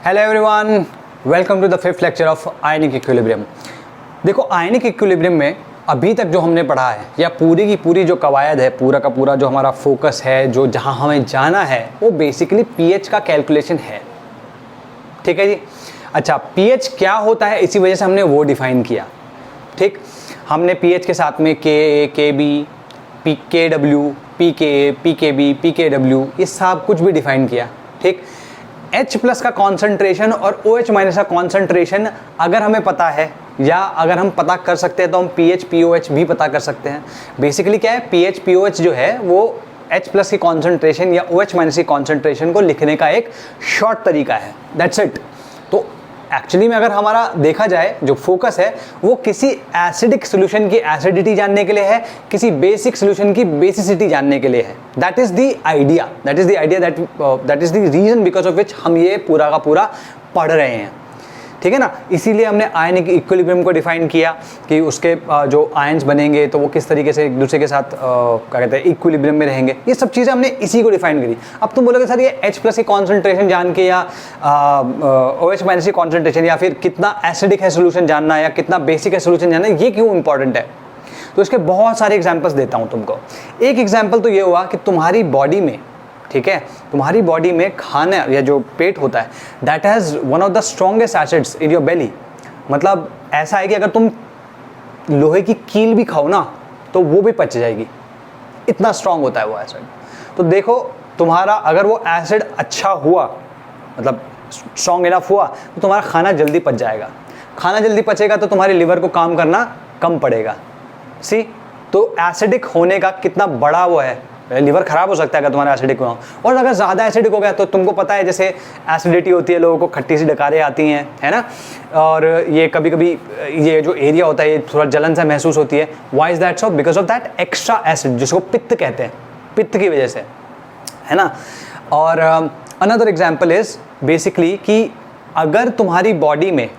Hello everyone, welcome to the fifth lecture of ionic equilibrium. देखो, ionic equilibrium में अभी तक जो हमने पढ़ा है या पूरी की पूरी जो कवायद है, पूरा का पूरा जो हमारा फोकस है, जो जहां हमें जाना है, वो बेसिकली पीएच का कैलकुलेशन है। ठीक है जी। अच्छा, पीएच क्या होता है, इसी वजह से हमने वो डिफाइन किया। ठीक, हमने पीएच के साथ में के, के बी, के डब्ल्यू, पी के, पी के बी, पी के डब्ल्यू, ये सब कुछ भी डिफाइन किया। ठीक, H प्लस का कॉन्सेंट्रेशन और OH माइनस का कॉन्सेंट्रेशन अगर हमें पता है या अगर हम पता कर सकते हैं तो हम पीएच पीओएच भी पता कर सकते हैं। बेसिकली क्या है, पीएच पीओएच जो है वो H प्लस की कॉन्सेंट्रेशन या OH माइनस की कॉन्सेंट्रेशन को लिखने का एक शॉर्ट तरीका है। That's it. तो एक्चुअली में अगर हमारा देखा जाए जो फोकस है वो किसी एसिडिक सोल्यूशन की एसिडिटी जानने के लिए है, किसी बेसिक सोल्यूशन की बेसिसिटी जानने के लिए है। That is the idea, that is the reason because of which हम ये पूरा का पूरा पढ़ रहे हैं। ठीक है ना। इसीलिए हमने आयनिक इक्विलिब्रियम को डिफाइन किया कि उसके जो आयंस बनेंगे तो वो किस तरीके से एक दूसरे के साथ क्या कहते हैं इक्विलिब्रियम में रहेंगे। ये सब चीज़ें हमने इसी को डिफाइन करी। अब तुम बोलोगे सर ये H प्लस की कॉन्सेंट्रेशन जान के या OH माइनस की कॉन्सेंट्रेशन या फिर कितना एसिडिक है सोल्यूशन जानना या कितना बेसिक है सोल्यूशन जानना, ये क्यों इंपॉर्टेंट है? तो इसके बहुत सारे एग्जाम्पल्स देता हूँ तुमको। एक एग्जाम्पल तो ये हुआ कि तुम्हारी बॉडी में, ठीक है, तुम्हारी बॉडी में खाना या जो पेट होता है, that has one of the strongest acids in your belly. मतलब ऐसा है कि अगर तुम लोहे की कील भी खाओ ना तो वो भी पच जाएगी, इतना स्ट्रॉन्ग होता है वो एसिड। तो देखो, तुम्हारा अगर वो एसिड अच्छा हुआ, मतलब स्ट्रॉन्ग इनफ हुआ, तो तुम्हारा खाना जल्दी पच जाएगा। खाना जल्दी पचेगा तो तुम्हारे लिवर को काम करना कम पड़ेगा। सी, तो एसिडिक होने का कितना बड़ा वो है। लिवर खराब हो सकता है अगर तुम्हारा एसिडिक हो, और अगर ज़्यादा एसिडिक हो गया तो तुमको पता है जैसे एसिडिटी होती है, लोगों को खट्टी सी डकारें आती हैं, है ना। और ये कभी कभी ये जो एरिया होता है ये थोड़ा जलन सा महसूस होती है। Why is that so? Because of that extra acid, जिसको पित्त कहते हैं, पित्त की वजह से, है ना। और अनदर एग्जाम्पल इज बेसिकली कि अगर तुम्हारी बॉडी में,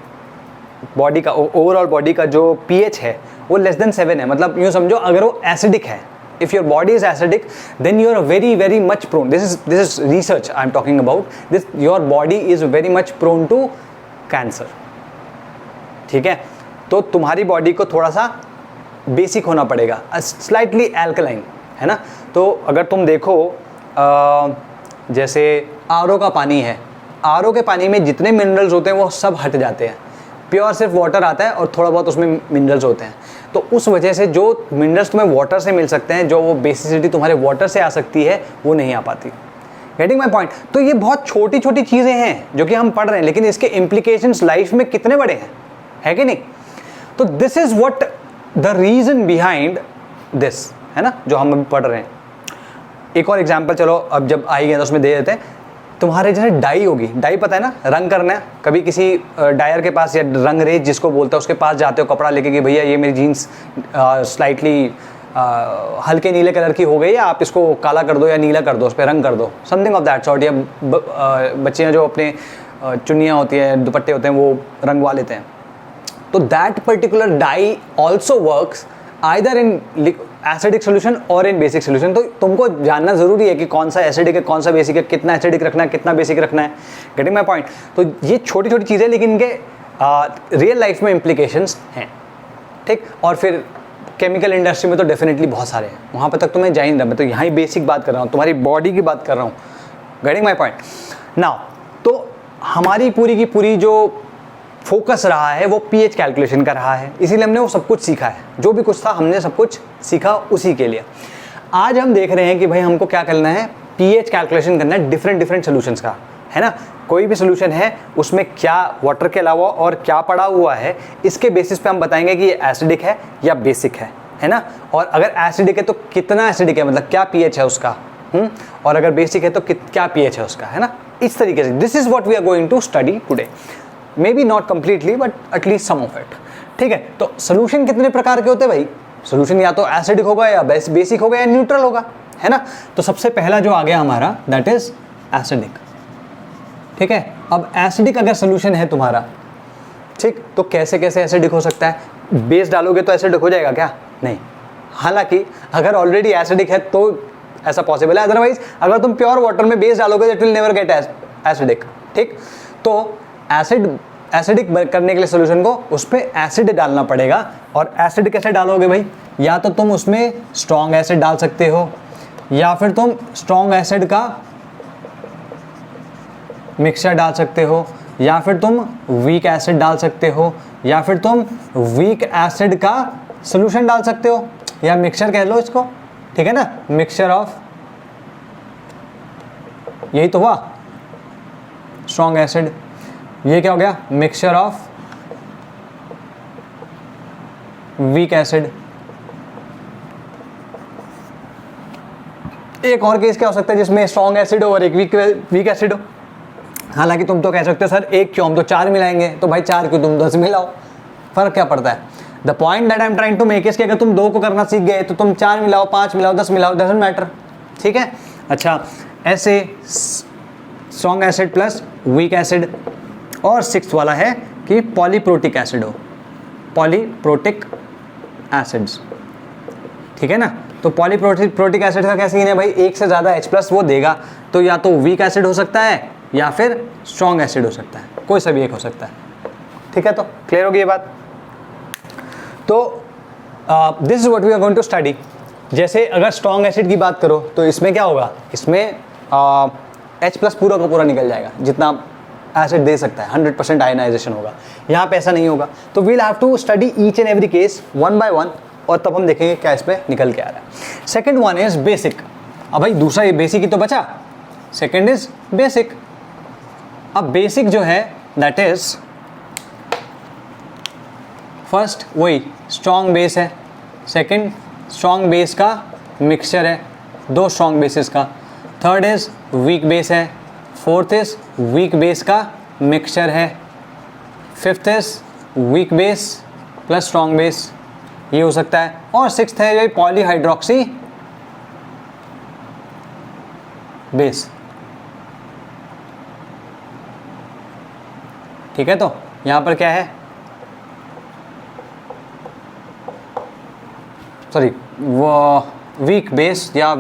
बॉडी का ओवरऑल बॉडी का जो पीएच है वो लेस देन 7 है, मतलब यूँ समझो अगर वो एसिडिक है, if your body is acidic then you are very much prone, this is research I am talking about this, your body is very much prone to cancer। ठीक है, तो तुम्हारी बॉडी को थोड़ा सा बेसिक होना पड़ेगा, स्लाइटली एल्कलाइन, है ना। तो अगर तुम देखो जैसे आरओ का पानी है, आरओ के पानी में जितने मिनरल्स होते हैं वो सब हट जाते हैं, प्योर सिर्फ वाटर आता है और थोड़ा बहुत उसमें मिनरल्स होते हैं। तो उस वजह से जो मिनरल्स तुम्हें वाटर से मिल सकते हैं, जो वो बेसिसिटी तुम्हारे वाटर से आ सकती है, वो नहीं आ पाती। Getting my point? तो ये बहुत छोटी छोटी चीज़ें हैं जो कि हम पढ़ रहे हैं, लेकिन इसके इम्प्लीकेशंस लाइफ में कितने बड़े हैं, है कि नहीं। तो this is what the reason behind this, है ना, जो हम अभी पढ़ रहे हैं। एक और एग्जाम्पल चलो अब जब आई गया तो उसमें दे देते हैं। तुम्हारे जैसे डाई होगी, डाई पता है ना, रंग करना है। कभी किसी डायर के पास या रंग रेज जिसको बोलते हैं उसके पास जाते हो कपड़ा लेके कि भैया ये मेरी जीन्स स्लाइटली हल्के नीले कलर की हो गई है, आप इसको काला कर दो या नीला कर दो, उस पर रंग कर दो, समथिंग ऑफ दैट सॉर्ट। या बच्चियाँ जो अपने चुन्नियाँ होती हैं, दुपट्टे होते हैं, वो रंगवा लेते हैं। तो that particular dye also works either in acidic solution और इन बेसिक सोल्यूशन। तो तुमको जानना जरूरी है कि कौन सा एसिडिक है, कौन सा बेसिक है, कितना एसिडिक रखना है, कितना बेसिक रखना है। Getting my point? तो ये छोटी छोटी चीज़ें, लेकिन इनके रियल लाइफ में इम्प्लीकेशंस हैं। ठीक, और फिर केमिकल इंडस्ट्री में तो डेफिनेटली बहुत सारे हैं, वहाँ पर तक तो मैं जा ही नहीं रहा, मैं तो यहाँ ही बेसिक बात कर रहा हूँ, तुम्हारी बॉडी की बात कर रहा हूँ। Getting my point? नाउ, तो हमारी पूरी की पूरी जो फोकस रहा है वो पीएच कैलकुलेशन का रहा है, इसीलिए हमने वो सब कुछ सीखा है, जो भी कुछ था हमने सब कुछ सीखा उसी के लिए। आज हम देख रहे हैं कि भाई हमको क्या करना है, पीएच कैलकुलेशन करना है डिफरेंट सॉल्यूशंस का, है ना। कोई भी सॉल्यूशन है उसमें क्या वाटर के अलावा और क्या पड़ा हुआ है, इसके बेसिस पे हम बताएंगे कि ये एसिडिक है या बेसिक है ना। और अगर एसिडिक है तो कितना एसिडिक है, मतलब क्या पीएच है उसका, और अगर बेसिक है तो क्या पीएच है उसका, है ना। इस तरीके से this is what we are going to study today. May be not completely but at least some of it. ठीक है, तो सोल्यूशन कितने प्रकार के होते हैं भाई? सोल्यूशन या तो एसिडिक होगा या बेसिक होगा या न्यूट्रल होगा, है ना। तो सबसे पहला जो आ गया हमारा दैट इज एसिडिक। ठीक है, अब एसिडिक अगर सोल्यूशन है तुम्हारा, ठीक, तो कैसे कैसे एसिडिक हो सकता है? बेस डालोगे तो एसिडिक हो जाएगा क्या? नहीं। हालांकि अगर ऑलरेडी एसिडिक है तो ऐसा पॉसिबल है, अदरवाइज अगर तुम प्योर वाटर में बेस डालोगे it will never get acidic, ठीक। तो एसिडिक करने के लिए सोल्यूशन को उस पर एसिड डालना पड़ेगा। और एसिड कैसे डालोगे भाई, या तो तुम उसमें स्ट्रॉन्ग एसिड डाल सकते हो, या फिर तुम स्ट्रॉन्ग एसिड का मिक्सचर डाल सकते हो, या फिर तुम वीक एसिड डाल सकते हो, या फिर तुम वीक एसिड का सोल्यूशन डाल सकते हो, या मिक्सचर कह लो इसको, ठीक है ना। मिक्सचर ऑफ, यही तो हुआ स्ट्रॉन्ग एसिड, ये क्या हो गया, मिक्सचर ऑफ वीक एसिड। एक और केस क्या हो सकता है जिसमें स्ट्रॉन्ग एसिड हो और एक वीक एसिड हो। हालांकि तुम तो कह सकते हो सर एक क्यों, हम तो 4 मिलाएंगे, तो भाई 4 क्यों, तुम 10 मिलाओ, फर्क क्या पड़ता है। The point that I am trying to make is कि अगर तुम 2 को करना सीख गए तो तुम 4 मिलाओ, 5 मिलाओ, 10 मिलाओ, डजंट मैटर, ठीक है। अच्छा, ऐसे strong acid plus weak acid. और 6th वाला है कि पॉलीप्रोटिक एसिड हो, पॉलीप्रोटिक एसिड्स, ठीक है ना। तो पॉलीप्रोटिक एसिड का क्या सीन है भाई, एक से ज़्यादा H+ वो देगा, तो या तो वीक एसिड हो सकता है या फिर स्ट्रॉन्ग एसिड हो सकता है, कोई सा भी एक हो सकता है, ठीक है। तो क्लियर होगी ये बात। तो this is what we are going to study. जैसे अगर स्ट्रॉन्ग एसिड की बात करो तो इसमें क्या होगा, इसमें H+ पूरा का पूरा निकल जाएगा, जितना एसिड दे सकता है, 100% आयनाइजेशन होगा। यहाँ पे ऐसा नहीं होगा, तो we'll have to study each and every case 1 by 1, और तब हम देखेंगे क्या इसमें निकल के आ रहा है। Second one is basic. अब भाई दूसरा ये बेसिक ही तो बचा, सेकेंड इज बेसिक। अब बेसिक जो है दैट इज फर्स्ट वही स्ट्रॉन्ग बेस है, सेकंड स्ट्रॉन्ग बेस का मिक्सचर है, 2 स्ट्रॉन्ग बेसिस का, थर्ड इज वीक बेस है, फोर्थ इज वीक बेस का मिक्सचर है, fifth is weak base plus strong base, ये हो सकता है, और 6th है ये पॉलीहाइड्रोक्सी बेस, ठीक है। तो यहां पर क्या है, सॉरी वो वीक बेस या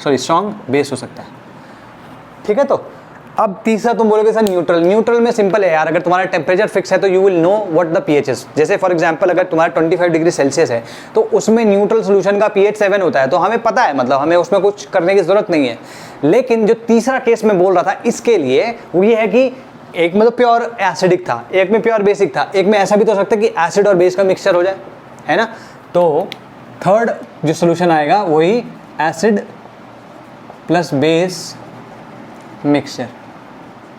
स्ट्रॉन्ग बेस हो सकता है, ठीक है। तो अब तीसरा तुम बोलोगे सर न्यूट्रल। न्यूट्रल में सिंपल है यार, अगर तुम्हारा टेम्परेचर फिक्स है तो you will know what the pH is. जैसे फॉर एग्जांपल अगर तुम्हारा 25 डिग्री सेल्सियस है तो उसमें न्यूट्रल सोल्यूशन का pH 7 होता है, तो हमें पता है, मतलब हमें उसमें कुछ करने की जरूरत नहीं है। लेकिन जो तीसरा केस मैं बोल रहा था इसके लिए वो ये है कि एक में तो प्योर एसिडिक था, एक में प्योर बेसिक था, एक में ऐसा भी तो हो सकता है कि एसिड और बेस का मिक्सचर हो जाए, है ना। तो थर्ड जो सोल्यूशन आएगा वही एसिड प्लस बेस मिक्सचर,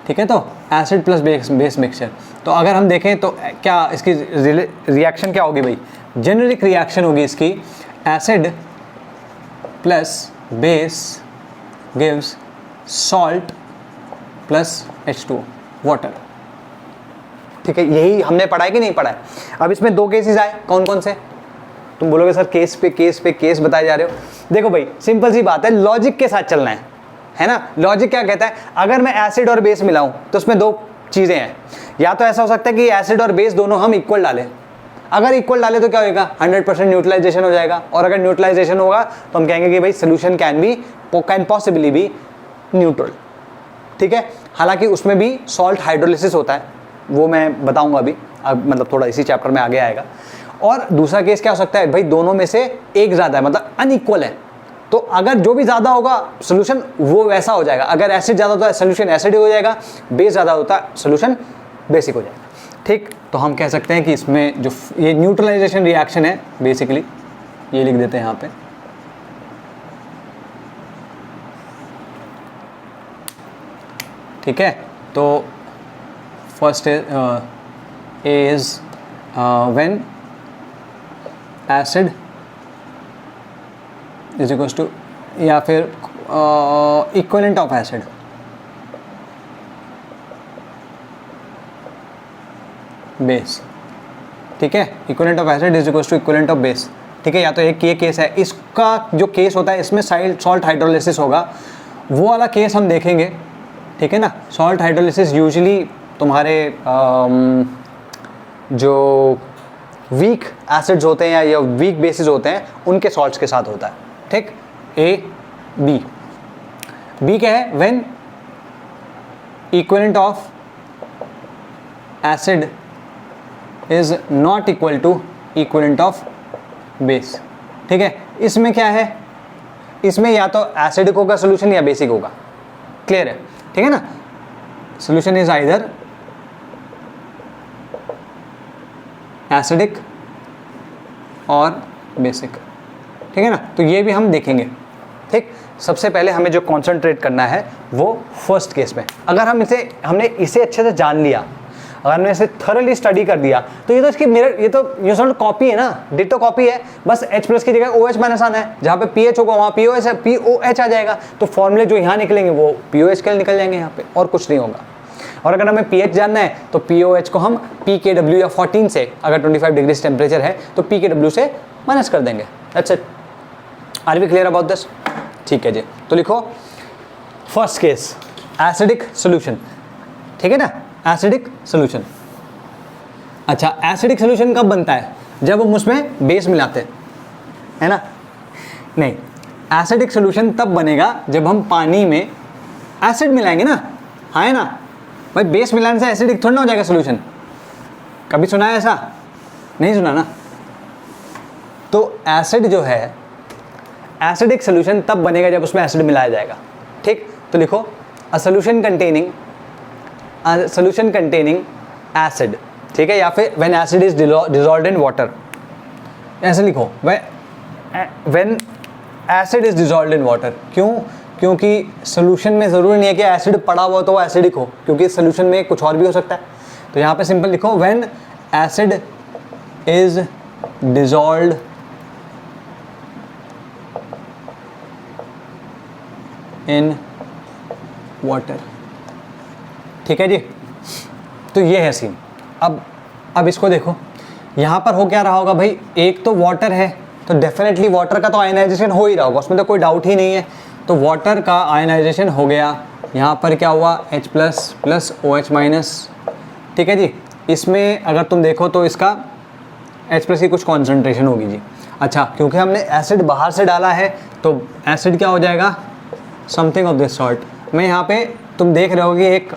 ठीक है। तो एसिड प्लस बेस मिक्सचर। तो अगर हम देखें तो क्या इसकी रिएक्शन क्या होगी भाई, जेनेरिक रिएक्शन होगी इसकी, acid plus base gives salt plus H2O, water, ठीक है। यही हमने पढ़ा है कि नहीं पढ़ा है। अब इसमें 2 केसेस आए, कौन कौन से, तुम बोलोगे सर केस पे केस बताए जा रहे हो। देखो भाई सिंपल सी बात है, लॉजिक के साथ चलना है ना। लॉजिक क्या कहता है, अगर मैं एसिड और बेस मिलाऊं तो उसमें 2 चीजें हैं, या तो ऐसा हो सकता है कि एसिड और बेस दोनों हम इक्वल डालें, अगर इक्वल डालें तो क्या होगा, 100% न्यूट्रलाइजेशन हो जाएगा, और अगर न्यूट्रलाइजेशन होगा तो हम कहेंगे कि भाई solution can possibly be neutral, ठीक है। हालांकि उसमें भी सॉल्ट हाइड्रोलिसिस होता है, वो मैं बताऊंगा अभी, मतलब थोड़ा इसी चैप्टर में आगे आएगा। और दूसरा केस क्या हो सकता है भाई, दोनों में से एक ज़्यादा है, मतलब अनइक्वल है, तो अगर जो भी ज़्यादा होगा सोल्यूशन वो वैसा हो जाएगा। अगर एसिड ज़्यादा होता है सोल्यूशन एसिड हो जाएगा, बेस ज़्यादा होता है सोल्यूशन बेसिक हो जाएगा, ठीक। तो हम कह सकते हैं कि इसमें जो ये न्यूट्रलाइजेशन रिएक्शन है बेसिकली, ये लिख देते हैं यहाँ पे, ठीक है। तो first is when acid is equal to, या फिर इक्विवेलेंट ऑफ एसिड, बेस, ठीक है। Equivalent of acid is equal to equivalent of base, ठीक है। या तो एक ये केस है, इसका जो केस होता है इसमें सॉल्ट हाइड्रोलिसिस होगा, वो वाला केस हम देखेंगे, ठीक है ना। सॉल्ट हाइड्रोलिसिस यूजुअली तुम्हारे जो वीक एसिड्स होते हैं या वीक बेसिस होते हैं उनके सॉल्ट्स के साथ होता है, ठीक। ए बी क्या है, when equivalent of acid is not equal to equivalent of base. ठीक है, इसमें क्या है, इसमें या तो एसिडिक होगा सोल्यूशन या बेसिक होगा। क्लियर है, ठीक है ना। सोल्यूशन इज आइदर एसिडिक और बेसिक। ठीक है ना, तो ये भी हम देखेंगे। ठीक, सबसे पहले हमें जो कॉन्सेंट्रेट करना है वो फर्स्ट केस में। अगर हमने इसे अच्छे से जान लिया, अगर हमने इसे थॉरली स्टडी कर दिया, तो ये तो इसकी मिरर, ये तो यूनिवर्सल कॉपी है ना, डिटो कॉपी है। बस H प्लस की जगह OH माइनस आना है, जहाँ पे PH होगा वहाँ POH आ जाएगा। तो फॉर्मूले जो यहाँ निकलेंगे वो POH के लिए निकल जाएंगे यहाँ पे, और कुछ नहीं होगा। और अगर हमें pH जानना है तो POH को हम pKw या 14 से, अगर 25 डिग्री टेम्परेचर है तो pKw से माइनस कर देंगे। That's it. Are we clear about this? ठीक है जी, तो लिखो फर्स्ट केस एसिडिक सोल्यूशन। ठीक है ना, एसिडिक सोल्यूशन। अच्छा, एसिडिक सोल्यूशन कब बनता है? जब हम उसमें बेस मिलाते हैं, है ना। नहीं, एसिडिक सोल्यूशन तब बनेगा जब हम पानी में एसिड मिलाएंगे ना। हाँ, है ना भाई, बेस मिलाने से एसिडिक थोड़ा ना हो जाएगा सोल्यूशन। कभी सुना है ऐसा? नहीं सुना ना। तो एसिड जो है, एसिडिक सोल्यूशन तब बनेगा जब उसमें एसिड मिलाया जाएगा। ठीक, तो लिखो अ सोल्यूशन कंटेनिंग एसिड। ठीक है, या फिर when acid is dissolved in water, ऐसे लिखो when acid is dissolved in water. क्यों? क्योंकि सोल्यूशन में ज़रूरी नहीं है कि एसिड पड़ा हुआ तो वो एसिडिक हो, क्योंकि सोल्यूशन में कुछ और भी हो सकता है। तो यहाँ पे सिंपल लिखो when acid is dissolved in water. ठीक है जी, तो ये है सीन। अब इसको देखो, यहाँ पर हो क्या रहा होगा भाई, एक तो वाटर है तो डेफिनेटली वाटर का तो आयनाइजेशन हो ही रहा होगा, उसमें तो कोई डाउट ही नहीं है। तो वाटर का आयनाइजेशन हो गया, यहाँ पर क्या हुआ H प्लस OH माइनस। ठीक है जी, इसमें अगर तुम देखो तो इसका H प्लस की कुछ कॉन्सेंट्रेशन होगी जी। अच्छा, क्योंकि हमने एसिड बाहर से डाला है तो एसिड क्या हो जाएगा, समथिंग ऑफ दिस सॉर्ट। मैं यहाँ पे तुम देख रहे हो कि एक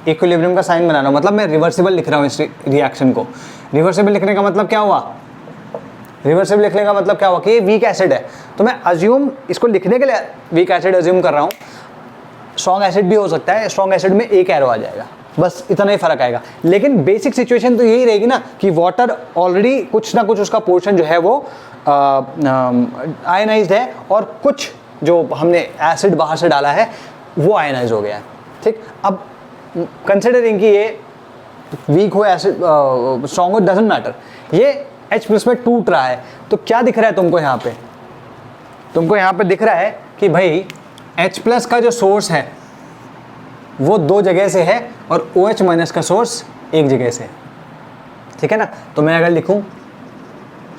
इक्विलिब्रियम का साइन बना रहा हूँ, मतलब मैं रिवर्सिबल लिख रहा हूँ इस रिएक्शन को। रिवर्सिबल लिखने का मतलब क्या हुआ, रिवर्सिबल लिखने का मतलब क्या हुआ कि ये वीक एसिड है, तो मैं अज्यूम इसको लिखने के लिए वीक एसिड अज्यूम कर रहा हूँ। स्ट्रॉन्ग एसिड भी हो सकता है, स्ट्रॉन्ग एसिड में एक एरो आ जाएगा, बस इतना ही फर्क आएगा। लेकिन बेसिक सिचुएशन तो यही रहेगी ना कि वाटर ऑलरेडी कुछ ना कुछ उसका पोर्शन जो है वो आयनाइज्ड है, और कुछ जो हमने एसिड बाहर से डाला है वो आयनाइज हो गया है। ठीक, अब कंसिडरिंग कि ये वीक हो एसिड स्ट्रॉन्ग हो, डजंट मैटर, ये H प्लस में टूट रहा है, तो क्या दिख रहा है तुमको यहाँ पे? तुमको यहाँ पे दिख रहा है कि भाई H प्लस का जो सोर्स है वो दो जगह से है और OH माइनस का सोर्स एक जगह से है। ठीक है ना, तो मैं अगर लिखूँ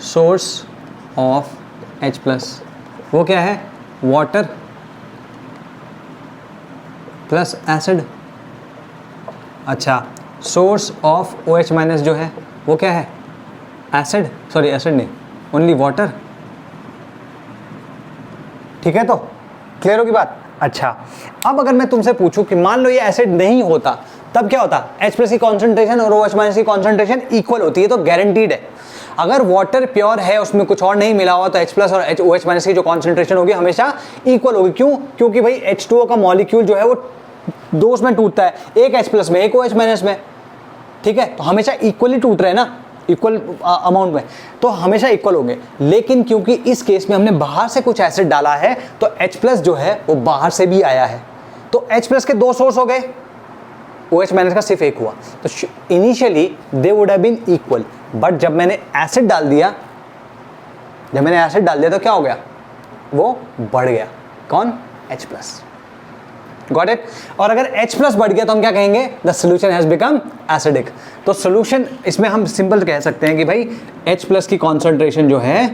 सोर्स ऑफ H प्लस, वो क्या है, वाटर प्लस एसिड। अच्छा, सोर्स ऑफ OH माइनस जो है वो क्या है, एसिड, सॉरी एसिड नहीं, ओनली वाटर। ठीक है, तो क्लियर होगी बात। अच्छा, अब अगर मैं तुमसे पूछूं कि मान लो ये एसिड नहीं होता, तब क्या होता? H प्लस की कॉन्सेंट्रेशन और OH माइनस की कॉन्सेंट्रेशन इक्वल होती है, तो गारंटीड है। अगर वाटर प्योर है, उसमें कुछ और नहीं मिला हुआ, तो H प्लस और OH माइनस की जो कॉन्सेंट्रेशन होगी हमेशा इक्वल होगी। क्यों? क्योंकि भाई H2O का मॉलिक्यूल जो है वो दो उसमें टूटता है, एक H प्लस में, एक OH माइनस में। ठीक है, तो हमेशा इक्वली टूट रहे हैं ना, इक्वल अमाउंट में, तो हमेशा इक्वल होंगे। लेकिन क्योंकि इस केस में हमने बाहर से कुछ एसिड डाला है, तो H प्लस जो है वो बाहर से भी आया है, तो H प्लस के दो सोर्स हो गए, OH माइनस का सिर्फ एक हुआ। तो initially they would have been equal, but जब मैंने एसिड डाल दिया, तो क्या हो गया, वो बढ़ गया। कौन? H plus. Got it? और अगर H प्लस बढ़ गया तो हम क्या कहेंगे, the solution has become acidic. तो सोल्यूशन, इसमें हम सिंपल कह सकते हैं कि भाई H प्लस की कॉन्सेंट्रेशन जो है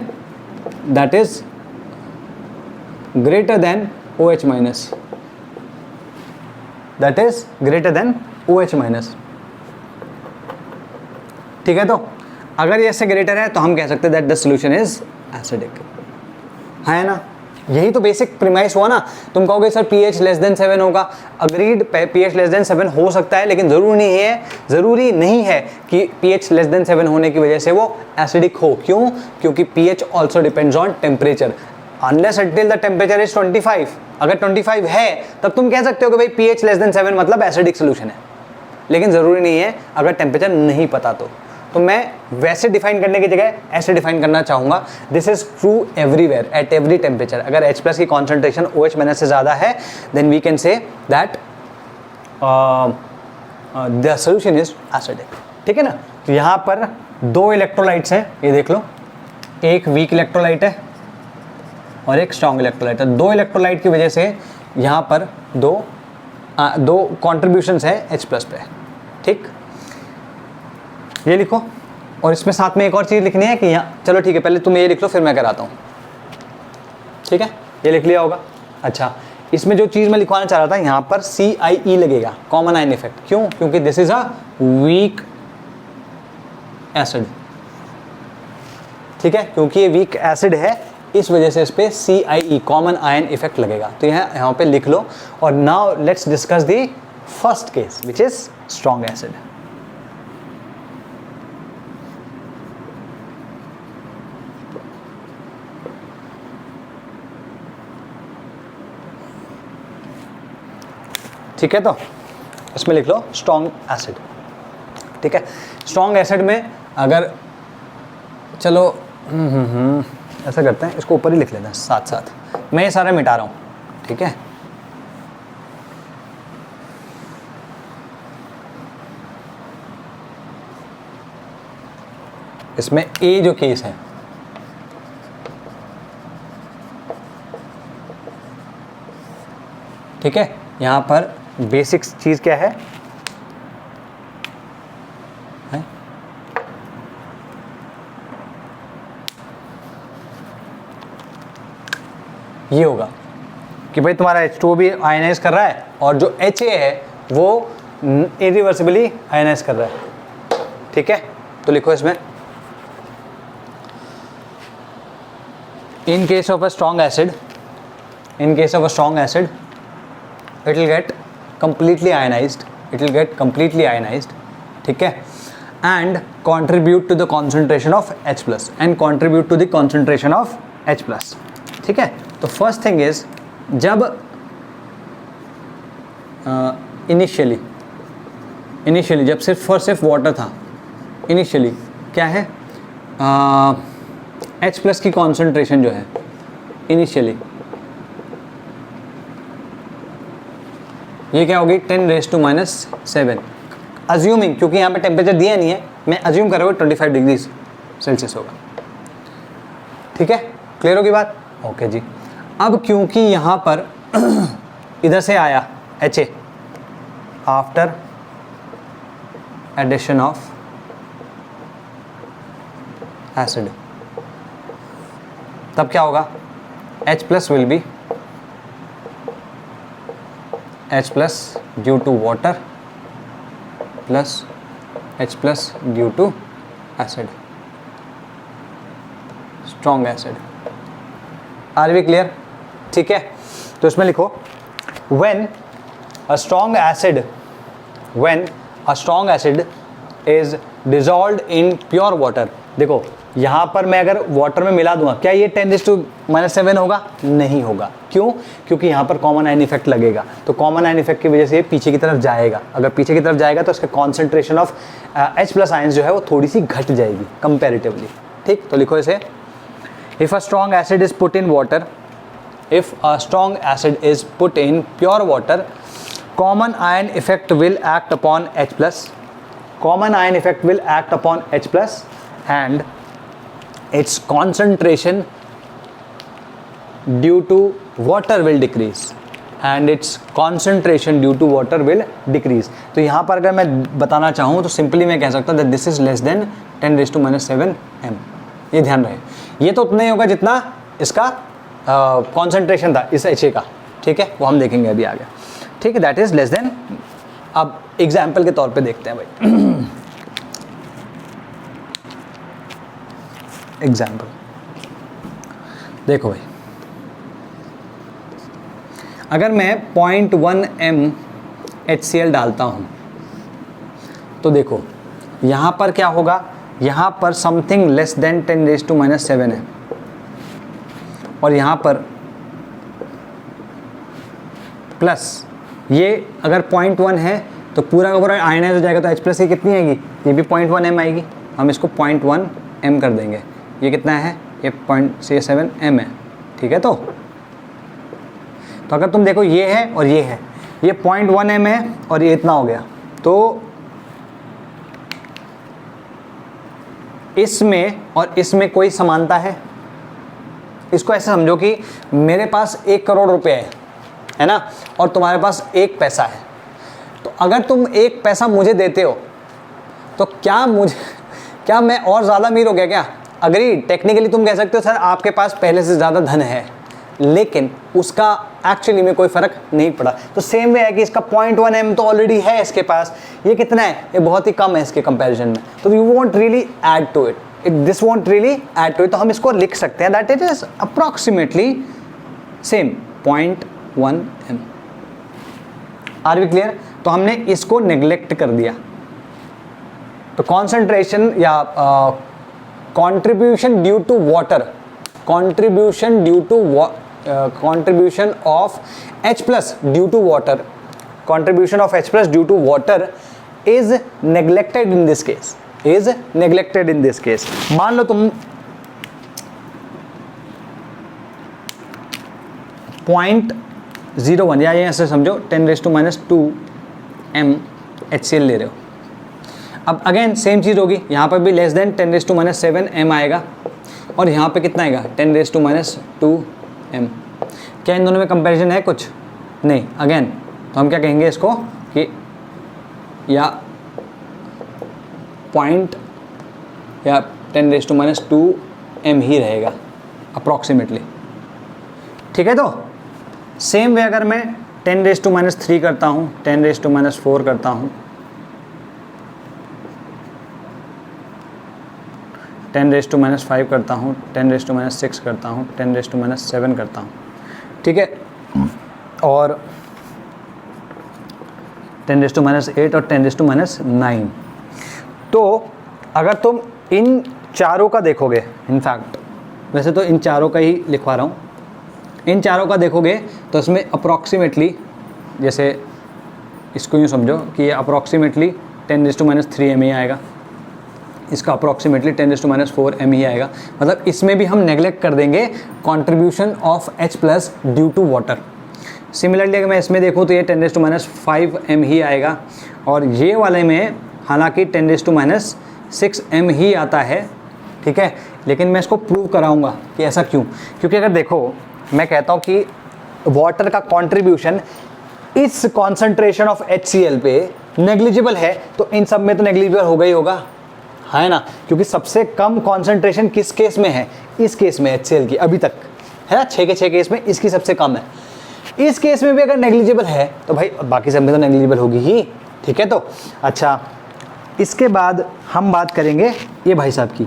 that is greater than OH minus, that is greater than OH minus. ठीक है, तो अगर ये इससे ग्रेटर है तो हम कह सकते हैं that the solution is acidic, है ना। यही तो बेसिक प्रीमाइस हुआ ना। तुम कहोगे सर pH लेस देन 7 होगा, अग्रीड pH लेस देन 7 हो सकता है, लेकिन ज़रूरी नहीं है कि pH लेस देन 7 होने की वजह से वो एसिडिक हो। क्यों? क्योंकि pH also depends on temperature, unless until the temperature is 25। अगर 25 है तब तुम कह सकते हो कि भाई pH लेस देन 7 मतलब एसिडिक सोल्यूशन है, लेकिन ज़रूरी नहीं है अगर टेम्परेचर नहीं पता तो मैं वैसे डिफाइन करने की जगह ऐसे डिफाइन करना चाहूँगा। This is true everywhere at every temperature. अगर H+ की कॉन्सेंट्रेशन OH- से ज़्यादा है then we can say that the solution is acidic. ठीक है ना। तो यहाँ पर 2 इलेक्ट्रोलाइट्स हैं, ये देख लो, एक वीक इलेक्ट्रोलाइट है और एक स्ट्रॉन्ग इलेक्ट्रोलाइट है। 2 इलेक्ट्रोलाइट की वजह से यहाँ पर दो कॉन्ट्रीब्यूशंस है H+ पे। ठीक, ये लिखो। और इसमें साथ में एक और चीज़ लिखनी है कि यहाँ, चलो ठीक है, पहले तुम ये लिख लो फिर मैं कराता हूँ। ठीक है, ये लिख लिया होगा। अच्छा, इसमें जो चीज़ मैं लिखवाना चाह रहा था, यहाँ पर CIE लगेगा, कॉमन आयन इफेक्ट। क्यों? क्योंकि this is a weak acid. ठीक है, क्योंकि ये वीक एसिड है इस वजह से इस पे CIE कॉमन आयन इफेक्ट लगेगा। तो यहाँ पे लिख लो। और now let's discuss the first case which is strong acid. ठीक है, तो इसमें लिख लो स्ट्रॉन्ग एसिड। ठीक है, स्ट्रॉन्ग एसिड में अगर चलो ऐसा करते हैं, इसको ऊपर ही लिख लेते हैं साथ साथ। मैं ये सारा मिटा रहा हूँ। ठीक है, इसमें ए जो केस है, ठीक है, यहाँ पर बेसिक चीज़ क्या है? ये होगा कि भाई तुम्हारा H2O भी आयनाइज कर रहा है और जो HA है वो इरिवर्सिबली आयनाइज कर रहा है। ठीक है, तो लिखो इसमें, in case of a strong acid it will get completely ionized, ठीक है, and contribute to the concentration of H+, ठीक है। तो फर्स्ट थिंग इज, जब इनिशियली जब सिर्फ वाटर था, इनिशियली क्या है, H+ की कॉन्सेंट्रेशन जो है इनिशियली ये क्या होगी, 10⁻⁻⁷। अज्यूमिंग, क्योंकि यहाँ पे टेम्परेचर दिया नहीं है, मैं अज्यूम कर रहा हूँ 25 डिग्री सेल्सियस होगा। ठीक है, क्लियर होगी बात? ओके जी। अब क्योंकि यहाँ पर इधर से आया HA after addition of acid, तब क्या होगा, H+ will be H+ due to water plus H+ due to acid, strong acid. Are we clear? ठीक है, तो इसमें लिखो, when a strong acid is dissolved in pure water। देखो यहाँ पर मैं अगर वाटर में मिला दूंगा, क्या ये 10⁻⁷ होगा? नहीं होगा। क्यों? क्योंकि यहाँ पर कॉमन आयन इफेक्ट लगेगा। तो कॉमन आयन इफेक्ट की वजह से ये पीछे की तरफ जाएगा। अगर पीछे की तरफ जाएगा तो इसका कॉन्सेंट्रेशन ऑफ H+ आयंस जो है वो थोड़ी सी घट जाएगी कंपैरेटिवली। ठीक, तो लिखो इसे, if a strong acid is put in pure water, common ion effect will act upon H+, and its concentration due to water will decrease, तो यहाँ पर अगर मैं बताना चाहूँ तो सिंपली मैं कह सकता हूँ that this is less than 10⁻⁷ m। ये ध्यान रहे, ये तो उतना ही होगा जितना इसका कॉन्सेंट्रेशन था इस HA का। ठीक है, वो हम देखेंगे अभी आगे। ठीक है, दैट इज लेस देन। अब एग्जाम्पल के तौर पे देखते हैं भाई। एग्जाम्पल देखो भाई, अगर मैं 0.1 m HCl डालता हूँ तो देखो यहाँ पर क्या होगा, यहाँ पर समथिंग लेस देन 10⁻⁷ है और यहाँ पर प्लस ये अगर 0.1 है तो पूरा का पूरा आयनाइज हो जाएगा, तो H प्लस की कितनी आएगी, ये भी 0.1 m आएगी, हम इसको 0.1 m कर देंगे। ये कितना है, ये 0.7 m है, ठीक है। तो अगर तुम देखो ये है और ये है, ये 0.1 m है और ये इतना हो गया, तो इसमें और इसमें कोई समानता है। इसको ऐसे समझो कि मेरे पास 1 करोड़ रुपए है ना, और तुम्हारे पास 1 पैसा है। तो अगर तुम 1 पैसा मुझे देते हो तो क्या मैं और ज़्यादा अमीर हो गया क्या? अग्री, टेक्निकली तुम कह सकते हो सर आपके पास पहले से ज़्यादा धन है, लेकिन उसका एक्चुअली में कोई फ़र्क नहीं पड़ा। तो सेम वे है कि इसका 0.1 m तो ऑलरेडी है इसके पास, ये कितना है, ये बहुत ही कम है इसके कंपैरिजन में, तो you won't really add to it, this won't really add to it. तो हम इसको लिख सकते हैं that it is approximately same 0.1 m। Are we clear? तो हमने इसको नेग्लेक्ट कर दिया। तो कॉन्सेंट्रेशन या contribution due to water, contribution of H plus due to water, contribution of H plus due to water is neglected in this case, is neglected in this case। मान लो तुम 0.01 या ऐसे समझो 10⁻² m HCl ले रहे हो। अब अगेन सेम चीज़ होगी, यहाँ पर भी लेस देन 10⁻⁷ m आएगा और यहाँ पे कितना आएगा 10⁻² m। क्या इन दोनों में कंपैरिजन है? कुछ नहीं। अगेन तो हम क्या कहेंगे इसको कि या पॉइंट या 10⁻² m ही रहेगा अप्रॉक्सीमेटली, ठीक है। तो सेम वे अगर मैं 10⁻³ करता हूँ, 10⁻⁴ करता हूँ, 10⁻⁵ करता हूँ, 10⁻�6 करता हूँ, 10⁻�7 करता हूँ, ठीक है, और 10⁻⁸ और 10⁻⁹। तो अगर तुम इन चारों का देखोगे, इनफैक्ट वैसे तो इन चारों का ही लिखवा रहा हूँ, इन चारों का देखोगे तो इसमें अप्रॉक्सीमेटली, जैसे इसको यूँ समझो कि ये अप्रॉक्सीमेटली 10⁻³ m ही आएगा, इसका अप्रॉक्सीमेटली 10⁻⁴ m ही आएगा। मतलब इसमें भी हम नेग्लेक्ट कर देंगे contribution of H plus due to water. Similarly अगर मैं इसमें देखूँ तो ये 10⁻⁵ m ही आएगा और ये वाले में हालांकि 10⁻�6 m ही आता है, ठीक है। लेकिन मैं इसको प्रूव कराऊंगा कि ऐसा क्यों, क्योंकि अगर देखो मैं कहता हूँ कि वाटर का कंट्रीब्यूशन इस कॉन्सेंट्रेशन ऑफ HCl पे नेग्लिजिबल है, तो इन सब में तो नेग्लिजिबल होगा ही होगा, है ना, क्योंकि सबसे कम कॉन्सेंट्रेशन किस केस में है, इस केस में HCl की अभी तक, है ना, 6 के 6 केस में इसकी सबसे कम है। इस केस में भी अगर नेग्लिजिबल है तो भाई बाकी सब में तो नेग्लिजिबल होगी ही, ठीक है। तो अच्छा, इसके बाद हम बात करेंगे ये भाई साहब की।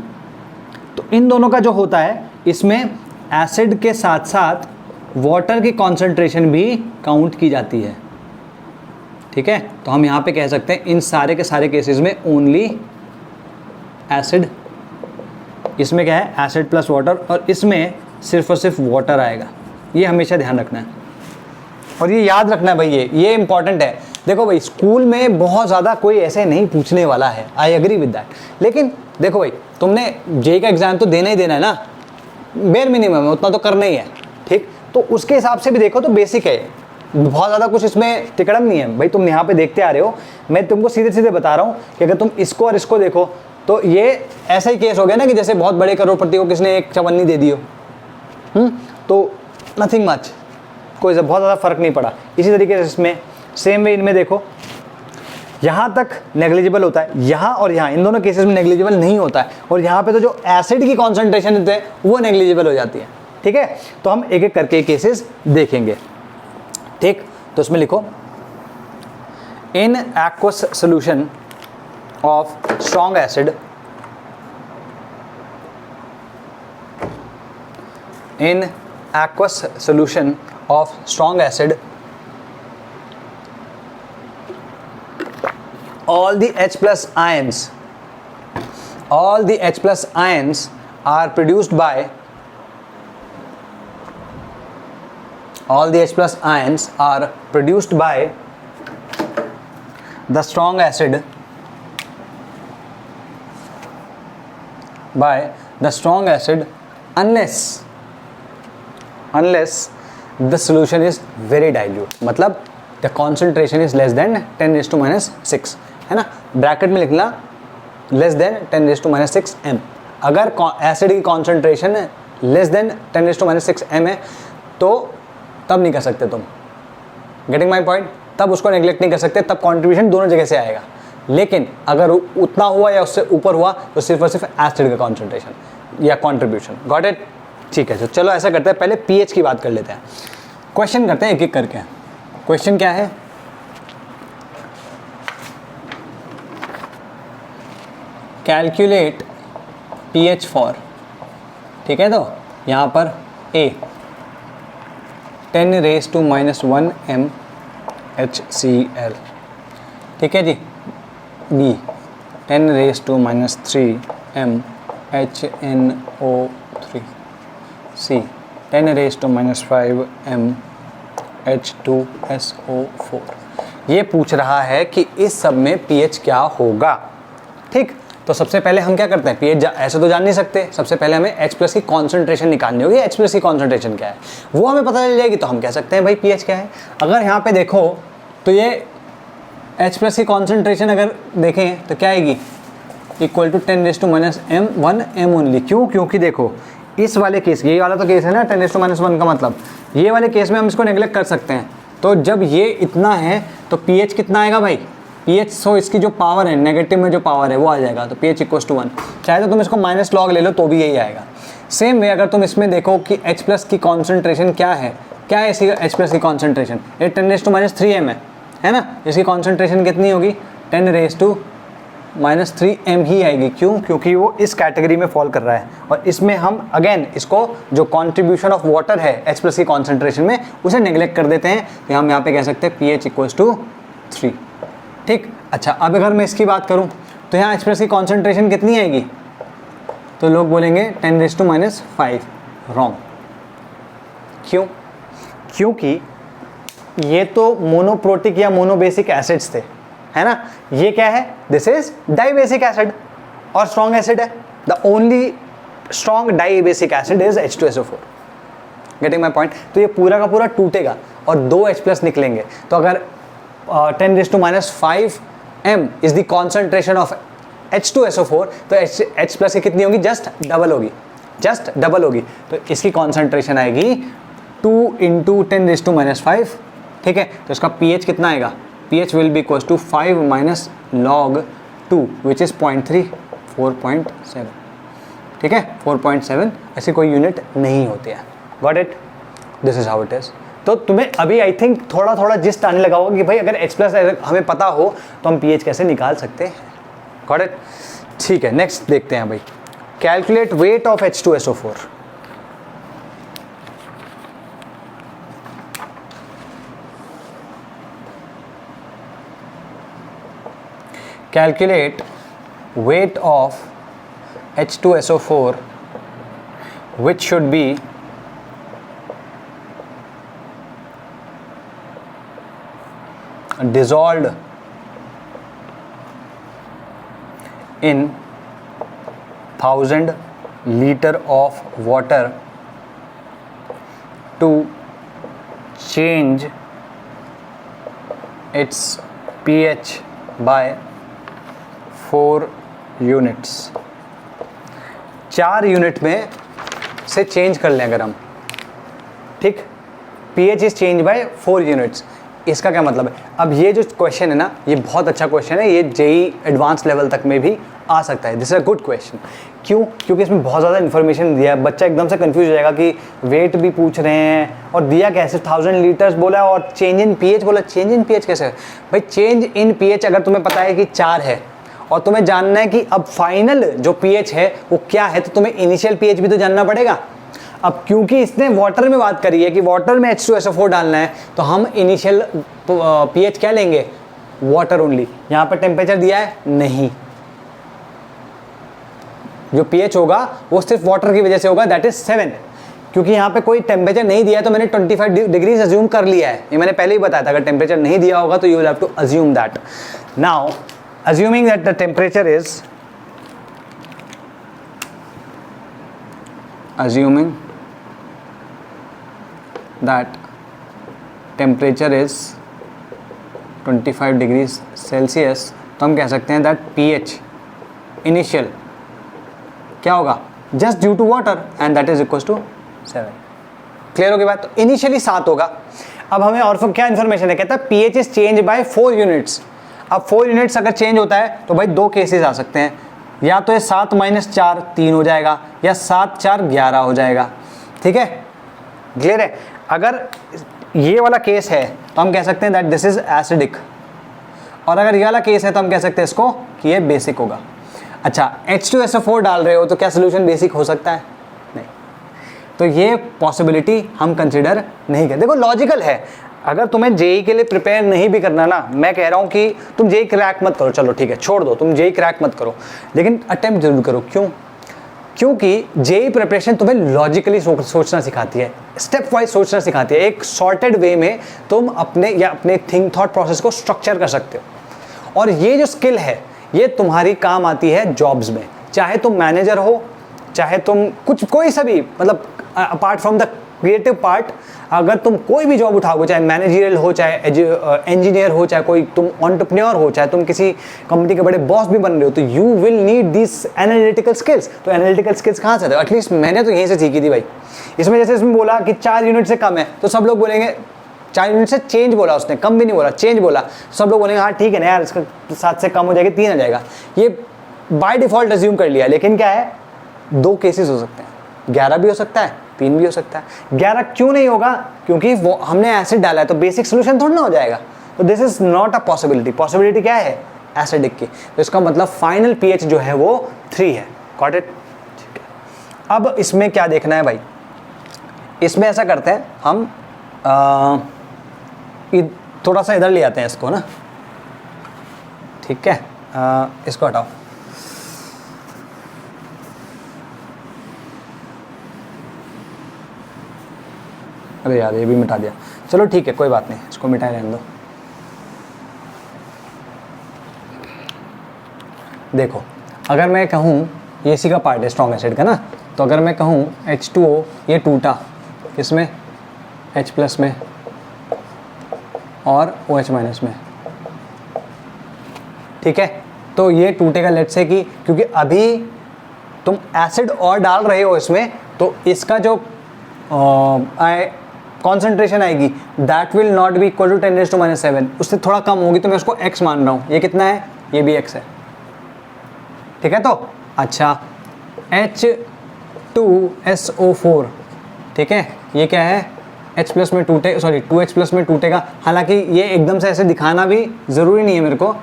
तो इन दोनों का जो होता है, इसमें एसिड के साथ साथ वाटर की कॉन्सेंट्रेशन भी काउंट की जाती है, ठीक है। तो हम यहाँ पे कह सकते हैं इन सारे के सारे केसेस में ओनली एसिड, इसमें क्या है एसिड प्लस वाटर, और इसमें सिर्फ और सिर्फ वाटर आएगा। ये हमेशा ध्यान रखना है और ये याद रखना है भाई, ये इंपॉर्टेंट है। देखो भाई स्कूल में बहुत ज़्यादा कोई ऐसे नहीं पूछने वाला है, आई एग्री विद दैट, लेकिन देखो भाई तुमने जेईई का एग्ज़ाम तो देना ही देना है ना, बेयर मिनिमम है, उतना तो करना ही है, ठीक। तो उसके हिसाब से भी देखो तो बेसिक है, बहुत ज़्यादा कुछ इसमें तिकड़म नहीं है भाई। तुम यहाँ पे देखते आ रहे हो, मैं तुमको सीधे सीधे बता रहा हूँ कि अगर तुम इसको और इसको देखो तो ये ऐसा ही केस हो गया ना कि जैसे बहुत बड़े करोड़पति को किसने एक चवन्नी दे दी हो, तो नथिंग मच, कोई बहुत ज़्यादा फर्क नहीं पड़ा। इसी तरीके से इसमें सेम वे इनमें देखो, यहाँ तक नेग्लिजिबल होता है, यहाँ और यहाँ इन दोनों केसेस में नेग्लिजिबल नहीं होता है, और यहाँ पे तो जो एसिड की कॉन्सेंट्रेशन होते हैं वो नेग्लिजिबल हो जाती है, ठीक है। तो हम एक एक करके केसेस देखेंगे, ठीक। तो इसमें लिखो in aqueous solution of strong acid, in aqueous solution of strong acid all the H plus ions are produced by the strong acid unless the solution is very dilute, मतलब the concentration is less than 10⁻⁶, है ना. Bracket में लिखना less than 10⁻⁶ m. अगर acid की concentration less than 10⁻⁶ m है तो तब नहीं कर सकते तुम. Getting my point. तब उसको नेग्लेक्ट नहीं कर सकते, तब कॉन्ट्रीब्यूशन दोनों जगह से आएगा. लेकिन अगर उतना हुआ या उससे ऊपर हुआ तो सिर्फ और सिर्फ एसिड का कॉन्सेंट्रेशन या कॉन्ट्रीब्यूशन. Got it. ठीक है, तो चलो ऐसा करते हैं, पहले पीएच की बात कर लेते हैं. क्वेश्चन करते हैं एक एक करके. क्वेश्चन क्या है? कैलकुलेट पीएच फॉर, ठीक है, तो यहाँ पर ए 10⁻⁻1 MHCl, ठीक है जी. B 10⁻³ MHNO3. सी 10⁻⁵ MH2SO4. ये पूछ रहा है कि इस सब में पीएच क्या होगा. ठीक, तो सबसे पहले हम क्या करते हैं, पीएच ऐसे तो जान नहीं सकते. सबसे पहले हमें H+ की कॉन्सेंट्रेशन निकालनी होगी. H+ की कॉन्सेंट्रेशन क्या है वो हमें पता चल जाएगी, तो हम कह सकते हैं भाई पीएच क्या है. अगर यहाँ पे देखो तो ये H+ की कॉन्सेंट्रेशन अगर देखें तो क्या आएगी, इक्वल टू 10⁻⁻1 m ओनली. क्यों? क्योंकि देखो इस वाले केस, ये वाला तो केस है ना 10⁻⁻1 का, मतलब ये वाले केस में हम इसको नेग्लेक्ट कर सकते हैं. तो जब ये इतना है तो पीएच कितना आएगा भाई, पीएच सो इसकी जो पावर है, नेगेटिव में जो पावर है वो आ जाएगा. तो पीएच इक्वल टू 1. चाहे तो तुम इसको माइनस लॉग ले लो तो भी यही आएगा. सेम वे अगर तुम इसमें देखो कि H+ की कॉन्सेंट्रेशन क्या है इसकी H+ की कॉन्सेंट्रेशन, ये 10⁻³ m है ना. इसकी कॉन्सेंट्रेशन कितनी होगी, 10⁻³ m ही आएगी. क्यों? क्योंकि वो इस कैटेगरी में फॉल कर रहा है. और इसमें हम अगेन इसको जो कॉन्ट्रीब्यूशन ऑफ वाटर है H+ की कॉन्सेंट्रेशन में उसे नेग्लेक्ट कर देते हैं. तो हम यहाँ पे कह सकते हैं पीएच इक्वल टू 3. ठीक. अच्छा, अब अगर मैं इसकी बात करूं तो यहाँ H+ की कॉन्सेंट्रेशन कितनी आएगी, तो लोग बोलेंगे 10⁻⁵. रॉन्ग. क्यों? क्योंकि ये तो मोनोप्रोटिक या मोनोबेसिक एसिड्स थे, है ना. ये क्या है, दिस इज डाइबेसिक एसिड और स्ट्रॉन्ग एसिड है. The only strong dibasic acid is H2SO4. Getting my point. तो ये पूरा का पूरा टूटेगा और 2 H+ निकलेंगे. तो अगर 10⁻⁵ m is the concentration of H2SO4 तो H+ की कितनी होगी, जस्ट डबल होगी. तो इसकी कॉन्सेंट्रेशन आएगी 2 × 10⁻⁵. ठीक है, तो इसका pH कितना आएगा, pH will be equal to 5 - log 2 which is 0.3, 4.7. ठीक है, 4.7. ऐसी कोई यूनिट नहीं होती है. Got it. This is how it is. तो तुम्हें अभी आई थिंक थोड़ा थोड़ा जिस्ट आने लगा होगा कि भाई अगर H+ हमें पता हो तो हम pH कैसे निकाल सकते हैं. Got it. ठीक है, नेक्स्ट देखते हैं भाई. Calculate weight of H2SO4. Calculate weight of H2SO4 which should be dissolved in 1000 liter of water to change its pH by 4 units. 4 unit में से चेंज कर लें अगर हम. ठीक, pH is change bye 4 units. इसका क्या मतलब है? अब ये जो क्वेश्चन है ना, ये बहुत अच्छा क्वेश्चन है. ये जेई एडवांस लेवल तक में भी आ सकता है. This is a good question. क्यों? क्योंकि इसमें बहुत ज़्यादा इन्फॉर्मेशन दिया है. बच्चा एकदम से कंफ्यूज हो जाएगा कि वेट भी पूछ रहे हैं और दिया कैसे 1000 लीटर्स बोला और चेंज इन pH बोला. चेंज इन pH कैसे? भाई चेंज इन pH अगर तुम्हें पता है कि 4 है और तुम्हें जानना है कि अब फाइनल जो pH है वो क्या है, तो तुम्हें इनिशियल pH भी तो जानना पड़ेगा. अब क्योंकि इसने वाटर में बात करी है कि वाटर में H2SO4 डालना है, तो हम इनिशियल pH क्या लेंगे, वाटर ओनली। यहाँ पर टेम्परेचर दिया है नहीं, जो pH होगा वो सिर्फ वाटर की वजह से होगा, दैट इज 7। क्योंकि यहाँ पे कोई टेम्परेचर नहीं दिया है तो मैंने 25 डिग्रीज अज्यूम कर लिया है, ये मैंने पहले ही बताया था। अगर टेम्परेचर नहीं दिया होगा तो you will have to assume that. Now assuming that the temperature is assuming that temperature is 25 degree Celsius, तो हम कह सकते हैं दैट pH इनिशियल क्या होगा, just due to water and that is equal to 7। Clear होगी बात? तो इनिशियली 7 होगा। अब हमें और क्या इन्फॉर्मेशन है, कहता है pH is change bye 4 units. अब 4 यूनिट्स अगर चेंज होता है तो भाई दो केसेस आ सकते हैं, या तो ये 7 - 4 3 हो जाएगा, या 7 4 11 हो जाएगा। ठीक है, क्लियर है? अगर ये वाला केस है तो हम कह सकते हैं दैट दिस इज एसिडिक, और अगर ये वाला केस है तो हम कह सकते हैं इसको कि ये बेसिक होगा। अच्छा, H2SO4 डाल रहे हो तो क्या सोल्यूशन बेसिक हो सकता है? नहीं। तो ये पॉसिबिलिटी हम कंसिडर नहीं करते। देखो लॉजिकल है, अगर तुम्हें जेई के लिए प्रिपेयर नहीं भी करना ना, मैं कह रहा हूँ कि तुम जेई क्रैक मत करो, चलो ठीक है छोड़ दो, तुम जेई क्रैक मत करो, लेकिन अटेम्प्ट जरूर करो। क्यों? क्योंकि जेई प्रिपरेशन तुम्हें लॉजिकली सोचना सिखाती है, स्टेप वाइज सोचना सिखाती है। एक सॉर्टेड वे में तुम अपने थिंक थॉट प्रोसेस को स्ट्रक्चर कर सकते हो, और ये जो स्किल है ये तुम्हारी काम आती है जॉब्स में, चाहे तुम मैनेजर हो, चाहे तुम कोई सा भी, मतलब apart from the creative part, अगर तुम कोई भी जॉब उठाओगे, चाहे मैनेजरियल हो, चाहे इंजीनियर हो, चाहे कोई तुम एंटरप्रेन्योर हो, चाहे तुम किसी कंपनी के बड़े बॉस भी बन रहे हो, तो you will need this analytical skills. तो एनालिटिकल स्किल्स कहाँ से आते हैं? एटलीस्ट मैंने तो यहीं से सीखी थी भाई। इसमें जैसे इसमें बोला कि 4 यूनिट से कम है तो सब लोग बोलेंगे 4 यूनिट से चेंज बोला उसने, कम भी नहीं बोला, चेंज बोला, सब लोग बोलेंगे हाँ ठीक है ना यार, इसका 7 से कम हो जाएगी 3 आ जाएगा। ये बाय डिफॉल्ट अज्यूम कर लिया, लेकिन क्या है, 2 केसेस हो सकते हैं, 11 भी हो सकता है, 3 भी हो सकता है। 11 क्यों नहीं होगा? क्योंकि वो हमने एसिड डाला है, तो बेसिक सोल्यूशन थोड़ा ना हो जाएगा। तो this is not a possibility. Possibility क्या है? एसिडिक की। तो इसका मतलब फाइनल पीएच जो है वो 3 है। Got it? ठीक है। अब इसमें क्या देखना है भाई, इसमें ऐसा करते हैं हम थोड़ा सा इधर ले आते हैं इसको ना, ठीक है, इसको हटाओ। अरे यार ये भी मिटा दिया, चलो ठीक है कोई बात नहीं, इसको मिटाए रहने दो। देखो अगर मैं कहूँ ये इसी का पार्ट है स्ट्रॉन्ग एसिड का ना, तो अगर मैं कहूँ H2O ये टूटा इसमें H+ में और OH- में, ठीक है, तो ये टूटेगा लेट्स से कि क्योंकि अभी तुम एसिड और डाल रहे हो इसमें, तो इसका जो कॉन्सेंट्रेशन आएगी that will not be equal to 10⁻⁷, उससे थोड़ा कम होगी, तो मैं उसको x मान रहा हूँ। ये कितना है? ये भी x है, ठीक है। तो अच्छा H2SO4, ठीक है, ये क्या है? H+ में टूटे, सॉरी 2H+ में टूटेगा। हालांकि ये एकदम से ऐसे दिखाना भी ज़रूरी नहीं है मेरे को,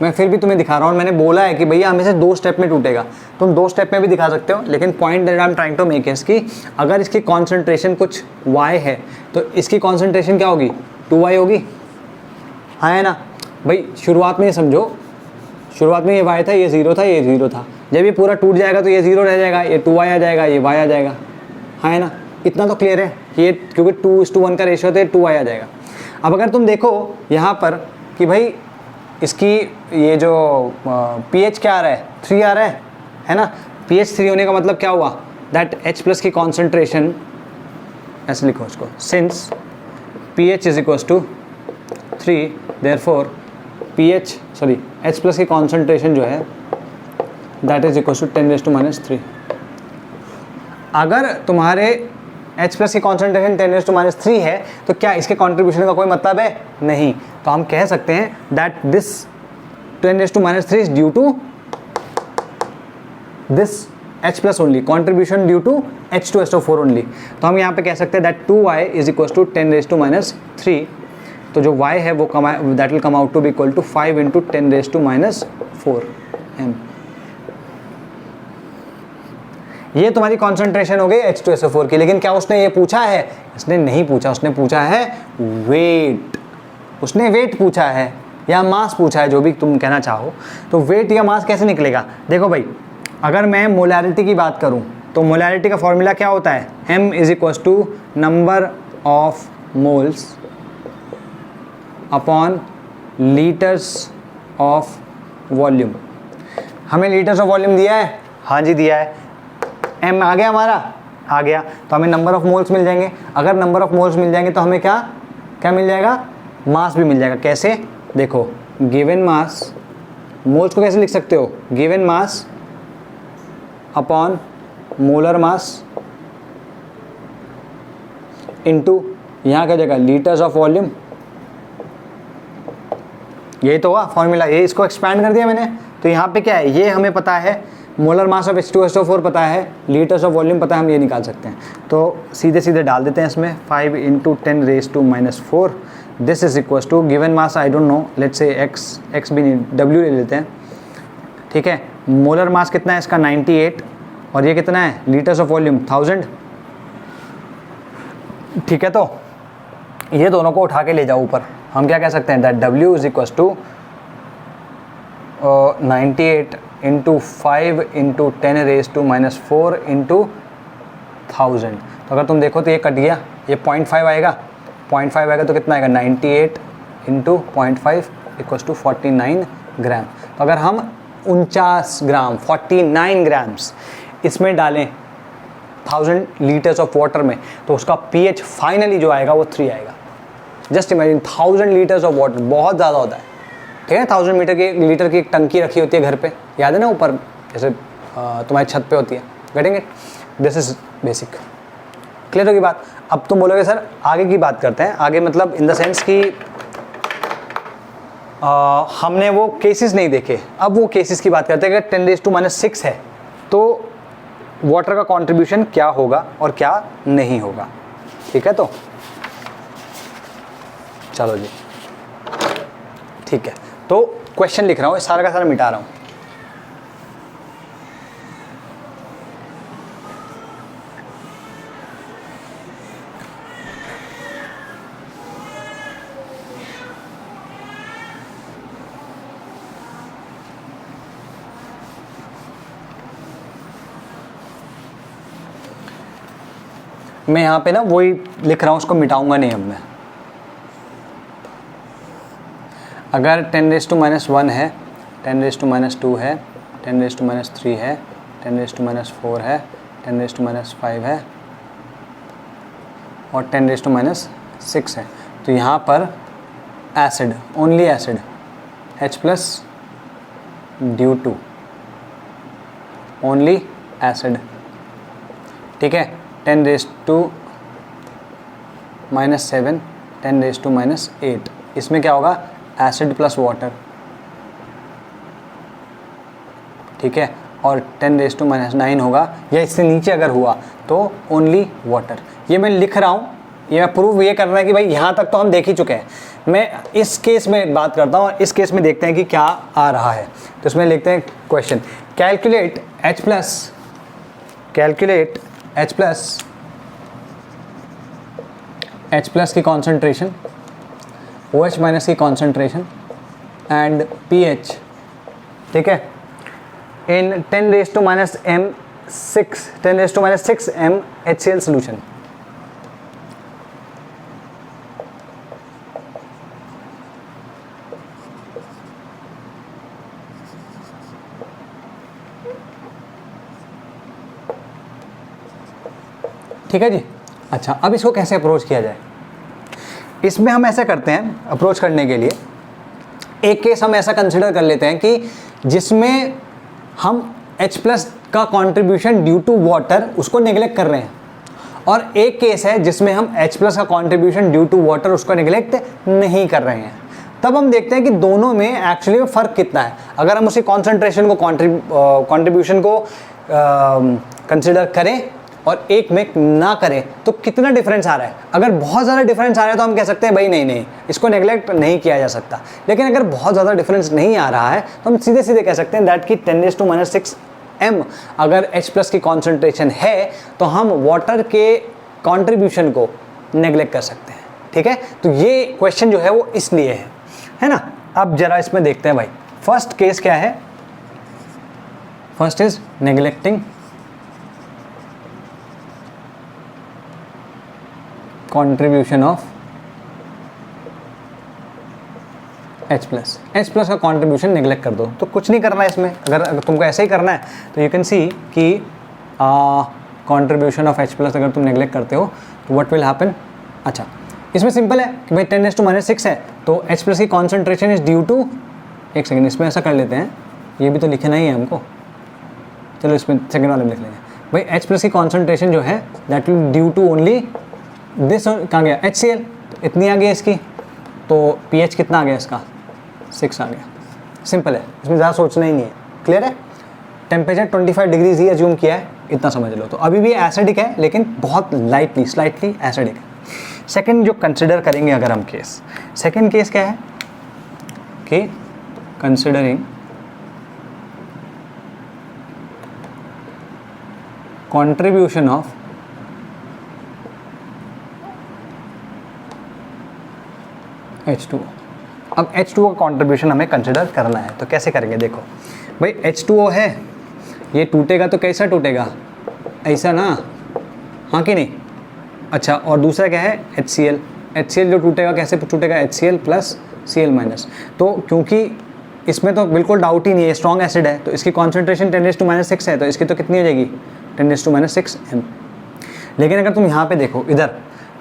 मैं फिर भी तुम्हें दिखा रहा हूँ। मैंने बोला है कि भैया हमेशा 2 स्टेप में टूटेगा, तुम 2 स्टेप में भी दिखा सकते हो, लेकिन point that I am trying to make is कि अगर इसकी कॉन्सेंट्रेशन कुछ y है तो इसकी कॉन्सेंट्रेशन क्या होगी? 2y होगी, हाँ है ना भाई। शुरुआत में ये समझो, शुरुआत में ये y था, ये 0 था, ये 0 था, जब ये पूरा टूट जाएगा तो ये 0 रह जाएगा, ये 2y आ जाएगा, ये y आ जाएगा, हाँ है ना। इतना तो क्लियर है कि ये क्योंकि 2:1 का रेशियो तो 2y आ जाएगा। अब अगर तुम देखो यहाँ पर कि भाई इसकी ये जो pH क्या आ रहा है? 3 आ रहा है ना। pH 3 होने का मतलब क्या हुआ? दैट H+ की कॉन्सेंट्रेशन, ऐसे लिखो इसको, since pH is equal to 3 therefore H+ की कॉन्सेंट्रेशन जो है दैट इज इक्वल टू 10⁻⁻3। अगर तुम्हारे H+ की कॉन्सेंट्रेशन 10⁻⁻3 है तो क्या इसके कॉन्ट्रीब्यूशन का कोई मतलब है? नहीं। तो हम कह सकते हैं that this 10⁻³ is due to this H+ only, contribution due to H2SO4 only. तो हम यहाँ पे कह सकते हैं that 2y is equal to 10⁻3। तो जो y है वो that will come out to be equal to 5 × 10⁻⁴ m। ये तुम्हारी कॉन्सेंट्रेशन हो गई H2SO4 की। लेकिन क्या उसने ये पूछा है? इसने नहीं पूछा, उसने पूछा है वेट, उसने वेट पूछा है, या मास पूछा है, जो भी तुम कहना चाहो, तो वेट या मास कैसे निकलेगा? देखो भाई, अगर मैं मोलैरिटी की बात करूं तो मोलैरिटी का फॉर्मूला क्या होता है? m is equals to number of moles upon litres of volume. हमें लीटर्स ऑफ वॉल्यूम दिया है, हाँ जी दिया है। m आ गया हमारा, आ गया, तो हमें नंबर ऑफ मोल्स मिल जाएंगे। अगर नंबर ऑफ मोल्स मिल जाएंगे तो हमें क्या क्या मिल जाएगा? मास भी मिल जाएगा। कैसे? देखो, गिवन मास, मोल्स को कैसे लिख सकते हो? Given mass upon molar mass into यहाँ क्या जाएगा? Litres of volume. यही तो हुआ फॉर्मूला, ये इसको एक्सपैंड कर दिया मैंने। तो यहाँ पे क्या है? ये हमें पता है, मोलर मास ऑफ H2SO4 पता है, लीटर्स ऑफ वॉल्यूम पता है, हम ये निकाल सकते हैं। तो सीधे सीधे डाल देते हैं इसमें, 5 × 10⁻⁴ this is equals to given mass, I don't know, let's say x भी नहीं, w ले लेते हैं, ठीक है। मोलर मास कितना है इसका? 98, और ये कितना है? लीटर्स ऑफ वॉल्यूम 1000, ठीक है। तो ये दोनों को उठा के ले जाओ ऊपर। हम क्या कह सकते हैं? That w is equals to 98 × 5 × 10⁻⁴ × 1000। तो अगर तुम देखो तो ये कट गया, ये 0.5 आएगा, 0.5 आएगा तो कितना आएगा? 98 × 0.5 इक्वल्स टू 49 ग्राम। तो अगर हम 49 ग्राम 49 ग्राम्स इसमें डालें 1000 लीटर्स ऑफ वाटर में, तो उसका pH फाइनली जो आएगा वो 3 आएगा। Just imagine, 1000 litres of water बहुत ज़्यादा होता है, ठीक है। 1000 लीटर की एक टंकी रखी होती है घर पे, याद है ना, ऊपर जैसे तुम्हारी छत पे होती है, getting it? This is basic. Clear होगी बात? अब तुम बोलोगे सर आगे की बात करते हैं। आगे मतलब इन द सेंस कि हमने वो केसेस नहीं देखे, अब वो केसेस की बात करते हैं। अगर 10⁻⁶ है तो वाटर का कंट्रीब्यूशन क्या होगा और क्या नहीं होगा, ठीक है। तो चलो जी, ठीक है। तो क्वेश्चन लिख रहा हूँ, सारा का सारा मिटा रहा हूँ। मैं यहाँ पे ना वही लिख रहा हूँ, उसको मिटाऊंगा नहीं अब मैं। अगर 10⁻⁻1 है, 10⁻⁻2 है, 10⁻⁻3 है, 10⁻⁻4 है, 10⁻⁻5 है और 10⁻⁻6 है, तो यहाँ पर acid, only acid H+ due to only acid, ठीक है। 10⁻⁻7 10⁻⁻8, इसमें क्या होगा? एसिड प्लस वाटर, ठीक है। और 10⁻⁻9 होगा, या इससे नीचे अगर हुआ तो ओनली वाटर। ये मैं लिख रहा हूँ, ये मैं प्रूव ये कर रहा है कि भाई यहाँ तक तो हम देख ही चुके हैं। मैं इस केस में बात करता हूँ, इस केस में देखते हैं कि क्या आ रहा है। तो इसमें लिखते हैं क्वेश्चन, कैलकुलेट H+ की कॉन्सेंट्रेशन, OH- की कॉन्सेंट्रेशन एंड pH, ठीक है, इन 10⁻⁻6 m HCl सोल्यूशन। ठीक है जी। अच्छा, अब इसको कैसे अप्रोच किया जाए? इसमें हम ऐसा करते हैं, अप्रोच करने के लिए एक केस हम ऐसा कंसिडर कर लेते हैं कि जिसमें हम H+ का कंट्रीब्यूशन ड्यू टू वाटर उसको नेग्लेक्ट कर रहे हैं, और एक केस है जिसमें हम H+ का कंट्रीब्यूशन ड्यू टू वाटर उसको नेग्लेक्ट नहीं कर रहे हैं। तब हम देखते हैं कि दोनों में एक्चुअली फ़र्क कितना है। अगर हम उसी कॉन्सेंट्रेशन को कंट्रीब्यूशन को कंसिडर करें और एक में ना करें तो कितना डिफरेंस आ रहा है। अगर बहुत ज़्यादा डिफरेंस आ रहा है तो हम कह सकते हैं भाई नहीं, इसको नेग्लेक्ट नहीं किया जा सकता। लेकिन अगर बहुत ज़्यादा डिफरेंस नहीं आ रहा है तो हम सीधे सीधे कह सकते हैं दैट कि 10⁻⁻6 m अगर H+ की कॉन्सेंट्रेशन है तो हम वाटर के कॉन्ट्रीब्यूशन को नेग्लेक्ट कर सकते हैं, ठीक है। तो ये क्वेश्चन जो है वो इसलिए है ना। अब जरा इसमें देखते हैं भाई, फर्स्ट केस क्या है, first is neglecting contribution of H plus का कंट्रीब्यूशन नेग्लेक्ट कर दो, तो कुछ नहीं करना है इसमें। अगर तुमको ऐसे ही करना है तो यू कैन सी कि कंट्रीब्यूशन ऑफ H प्लस अगर तुम नेग्लेक्ट करते हो तो व्हाट विल हैपन। अच्छा, इसमें सिंपल है कि भाई 10⁻⁶ है तो H प्लस की कॉन्सेंट्रेशन इज ड्यू टू, एक सेकेंड इसमें ऐसा कर लेते हैं, ये भी तो लिखना ही है हमको, चलो इसमें सेकेंड वाले में लिख लेंगे भाई H प्लस की कॉन्सेंट्रेशन जो है that will due to only this, कहाँ गया HCl, तो इतनी आ गई इसकी, तो pH कितना आ गया इसका 6 आ गया। सिंपल है, इसमें ज़्यादा सोचना ही नहीं है। क्लियर है, टेम्परेचर 25 डिग्रीज ही अज्यूम किया है, इतना समझ लो। तो अभी भी एसिडिक है लेकिन बहुत लाइटली स्लाइटली एसिडिक है। सेकंड जो कंसिडर करेंगे अगर हम केस, सेकंड केस क्या है कि कंसिडरिंग कंट्रीब्यूशन ऑफ H2O। अब H2O का कंट्रीब्यूशन हमें कंसिडर करना है, तो कैसे करेंगे, देखो भाई H2O है, ये टूटेगा तो कैसा टूटेगा, ऐसा ना, हाँ कि नहीं। अच्छा, और दूसरा क्या है HCl, HCl जो टूटेगा कैसे टूटेगा, HCl प्लस Cl माइनस। तो क्योंकि इसमें तो बिल्कुल डाउट ही नहीं है, स्ट्रॉन्ग एसिड है, तो इसकी कॉन्सेंट्रेशन 10⁻⁶ है, तो इसकी तो कितनी हो जाएगी 10⁻⁶ m। लेकिन अगर तुम यहाँ पे देखो इधर,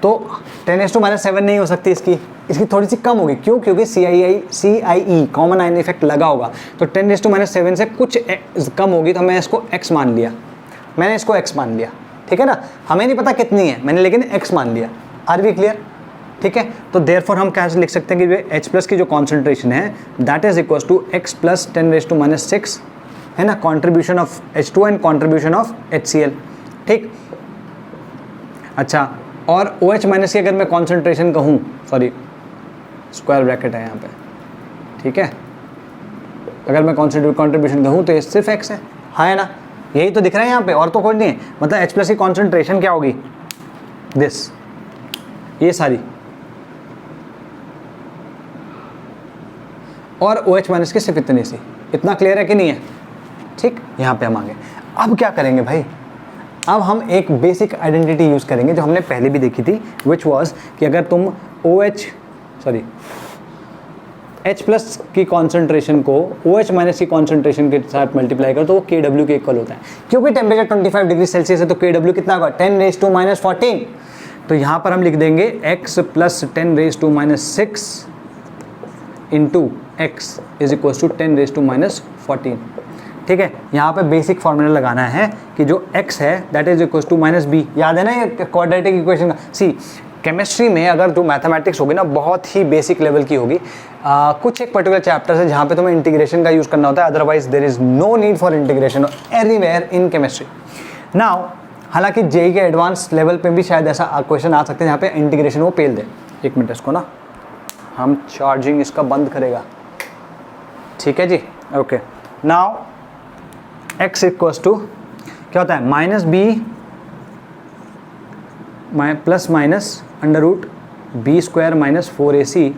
तो 10⁻⁷ नहीं हो सकती इसकी थोड़ी सी कम होगी। क्यों, क्योंकि CIE कॉमन आयन इफेक्ट लगा होगा, तो 10⁻⁷ से कुछ कम होगी, तो मैं इसको x मान लिया, मैंने इसको x मान लिया, ठीक है ना। हमें नहीं पता कितनी है, मैंने लेकिन x मान लिया। आर वी क्लियर, ठीक है। तो देयरफॉर हम कैसे लिख सकते हैं कि H प्लस की जो कॉन्सेंट्रेशन है that is equal to x plus 10⁻⁶, है ना, contribution of H2 and contribution of HCl, ठीक। अच्छा, और OH माइनस की अगर मैं कॉन्सेंट्रेशन कहूँ, सॉरी स्क्वायर ब्रैकेट है यहाँ पे, ठीक है, अगर मैं कॉन्ट्रीब्यूशन कहूँ तो ये सिर्फ x है, हाँ है ना, यही तो दिख रहा है यहाँ पे, और तो कुछ नहीं है। मतलब H प्लस की कॉन्सेंट्रेशन क्या होगी, दिस, ये सारी, और OH माइनस की सिर्फ इतनी सी। इतना क्लियर है कि नहीं है, ठीक। यहाँ पे हम आगे अब क्या करेंगे भाई, अब हम एक बेसिक आइडेंटिटी यूज़ करेंगे जो हमने पहले भी देखी थी, विच वॉज कि अगर तुम H प्लस की कॉन्सेंट्रेशन को OH माइनस की कॉन्सेंट्रेशन के साथ मल्टीप्लाई करो तो वो KW के इक्वल होता है। क्योंकि टेम्परेचर 25 डिग्री सेल्सियस है तो KW कितना होगा 10⁻⁻14। तो यहाँ पर हम लिख देंगे x plus 10⁻⁻6 into x is equal to 10⁻⁻14, ठीक है। यहाँ पे बेसिक फॉर्मूला लगाना है कि जो x है that is equal to -b, याद है ना ये क्वाड्रेटिक इक्वेशन का। सी केमिस्ट्री में अगर जो मैथमेटिक्स होगी ना बहुत ही बेसिक लेवल की होगी, कुछ एक पर्टिकुलर चैप्टर है जहाँ पे तुम्हें इंटीग्रेशन का यूज़ करना होता है, otherwise there is no need for integration everywhere in chemistry. Now हालांकि जेई के एडवांस लेवल पे भी शायद ऐसा क्वेश्चन आ सकते हैं जहाँ पे इंटीग्रेशन वो पेल दे। एक मिनट, इसको ना हम चार्जिंग इसका बंद करेगा, ठीक है जी, okay. Now x equals to क्या होता है -b plus minus √b² - 4ac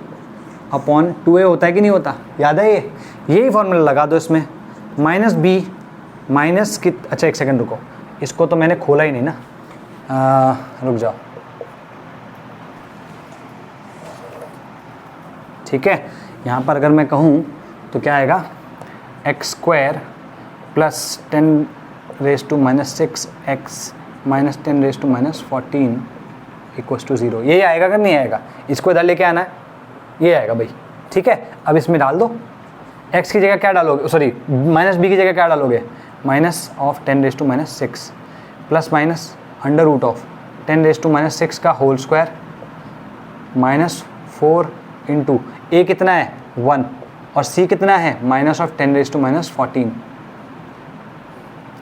upon 2a होता है कि नहीं होता, याद है ये, यही फॉर्मूला लगा दो इसमें। -b माइनस की, अच्छा एक सेकंड रुको, इसको तो मैंने खोला ही नहीं ना, रुक जाओ, ठीक है। यहाँ पर अगर मैं कहूँ तो क्या आएगा x² plus 10⁻⁻6x minus 10⁻⁻14 equals to 0, यही आएगा कि नहीं आएगा, इसको इधर लेके आना है, ये आएगा भाई, ठीक है। अब इसमें डाल दो, x की जगह क्या डालोगे, सॉरी -b की जगह क्या डालोगे, माइनस ऑफ 10⁻⁻6 प्लस माइनस √10⁻⁻6 का होल स्क्वायर -4 इंटू a कितना है 1 और c कितना है -10⁻⁻14,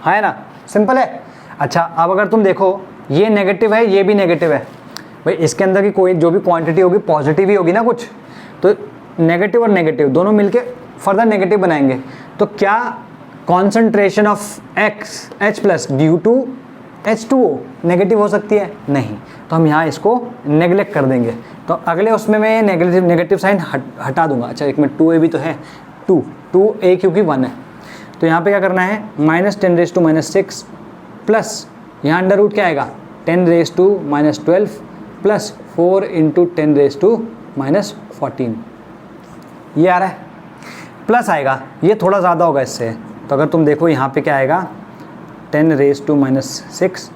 हाँ है ना, सिंपल है। अच्छा, अब अगर तुम देखो ये नेगेटिव है ये भी नेगेटिव है, भाई इसके अंदर की कोई जो भी क्वांटिटी होगी पॉजिटिव ही होगी ना कुछ, तो नेगेटिव और नेगेटिव दोनों मिलके फर्दर नेगेटिव बनाएंगे। तो क्या concentration of H plus due to H2O negative हो सकती है? नहीं, तो हम यहाँ इसको नेगलेक्ट कर देंगे। तो अगले उसमें मैं नेगेटिव साइन हटा दूंगा। अच्छा, एक में 2a भी तो है, 2a क्योंकि 1 है, तो यहाँ पे क्या करना है, -10⁻⁻6 प्लस यहाँ अंडर रूट क्या आएगा, 10⁻⁻12 प्लस 4 × 10⁻⁻14, ये आ रहा है, प्लस आएगा, ये थोड़ा ज़्यादा होगा इससे। तो अगर तुम देखो यहाँ पे क्या आएगा, 10⁻6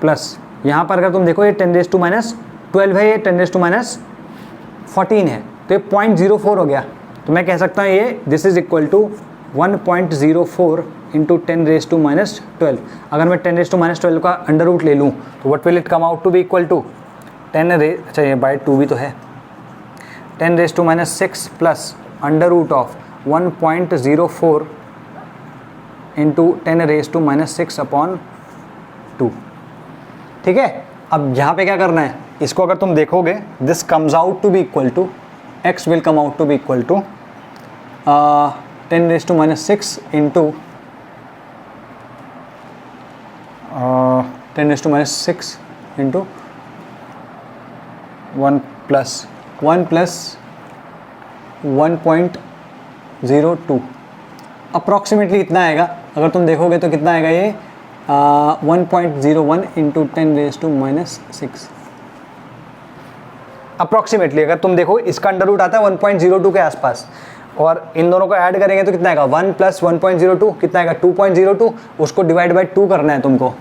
प्लस यहाँ पर अगर तुम देखो ये 10⁻12 है, ये 10⁻14 है, तो ये 0.04 हो गया। तो मैं कह सकता हूँ ये दिस इज इक्वल टू 1.04 × 10⁻12। अगर मैं 10⁻12 का अंडर रूट ले लूँ तो what will it come out to be equal to 10, ये बाय 2 भी तो है, 10⁻6 प्लस अंडर रूट ऑफ 1.04 × 10⁻6/2। ठीक है, अब यहाँ पे क्या करना है, इसको अगर तुम देखोगे this comes out to be equal to, x will come out to be equal to 10⁻6 × 10⁻6 × 1 plus 1.02 approximately इतना आएगा। अगर तुम देखोगे तो कितना आएगा ये 1.01 × 10⁻6 अप्रॉक्सीमेटली। अगर तुम देखो इसका अंडर रूट आता है 1.02 के आसपास, और इन दोनों को ऐड करेंगे तो कितना आएगा, 1 + 1.02 कितना आएगा, 2.02। उसको डिवाइड बाय 2 करना है, तुमको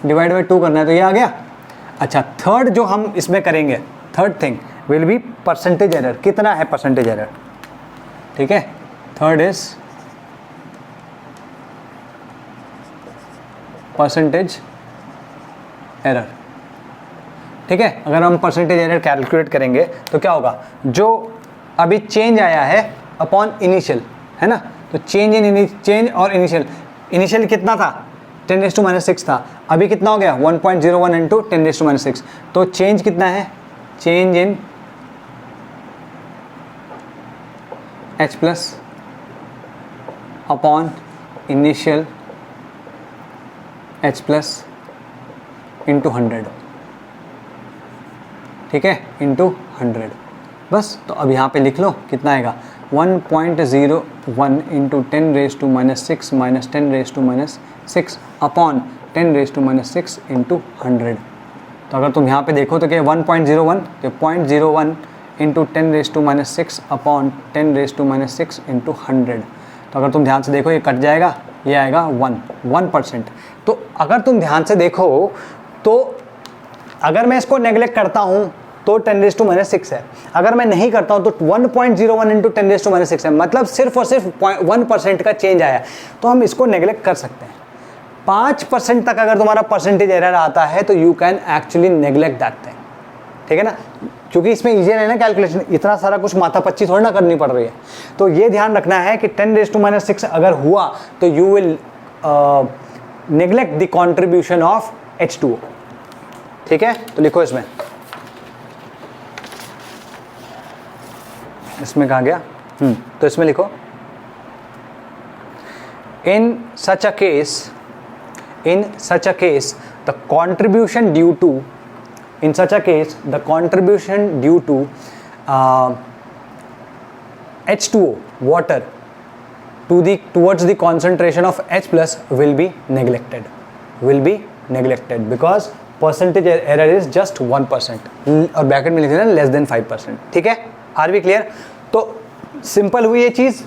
डिवाइड बाय 2 करना है, तो ये आ गया। अच्छा, थर्ड जो हम इसमें करेंगे, third thing will be percentage error. कितना है परसेंटेज एरर? ठीक है, थर्ड इज परसेंटेज एरर। ठीक है, अगर हम परसेंटेज एरर कैलकुलेट करेंगे तो क्या होगा, जो अभी चेंज आया है अपॉन इनिशियल, है ना, तो चेंज और इनिशियल कितना था, 10⁻6 था, अभी कितना हो गया 1.01 × 10⁻6। तो चेंज कितना है, change in H plus upon initial H plus × 100। ठीक है, × 100 बस। तो अब यहाँ पे लिख लो कितना आएगा, 1.01 × 10⁻6 - 10⁻6 अपॉन 10⁻6 × 100। तो अगर तुम यहाँ पे देखो तो क्या 1.01, तो 0.01 × 10⁻6 अपॉन 10⁻6 × 100। तो अगर तुम ध्यान से देखो ये कट जाएगा, ये आएगा 1%। तो अगर तुम ध्यान से देखो तो अगर मैं इसको नेगलेक्ट करता हूँ तो 10⁻6 है, अगर मैं नहीं करता हूँ तो 1.01 × 10⁻6 है, मतलब सिर्फ और सिर्फ 1% का चेंज आया। तो हम इसको नेगलेक्ट कर सकते हैं। 5% तक अगर तुम्हारा परसेंटेज एरर आता है तो you can actually neglect that thing. ठीक है ना, क्योंकि इसमें इजी है ना कैलकुलेशन, इतना सारा कुछ माथापच्ची थोड़ी ना करनी पड़ रही है। तो ये ध्यान रखना है कि 10⁻6 अगर हुआ तो you will neglect the contribution of H2O। ठीक है, तो लिखो इसमें कहाँ गया, तो इसमें लिखो in such a case the contribution due to H2O water towards the concentration of H plus will be neglected because percentage error is just 1%, और ब्रैकेट में लिख देना less than 5%। ठीक है, आर बी क्लियर? तो सिंपल हुई ये चीज़,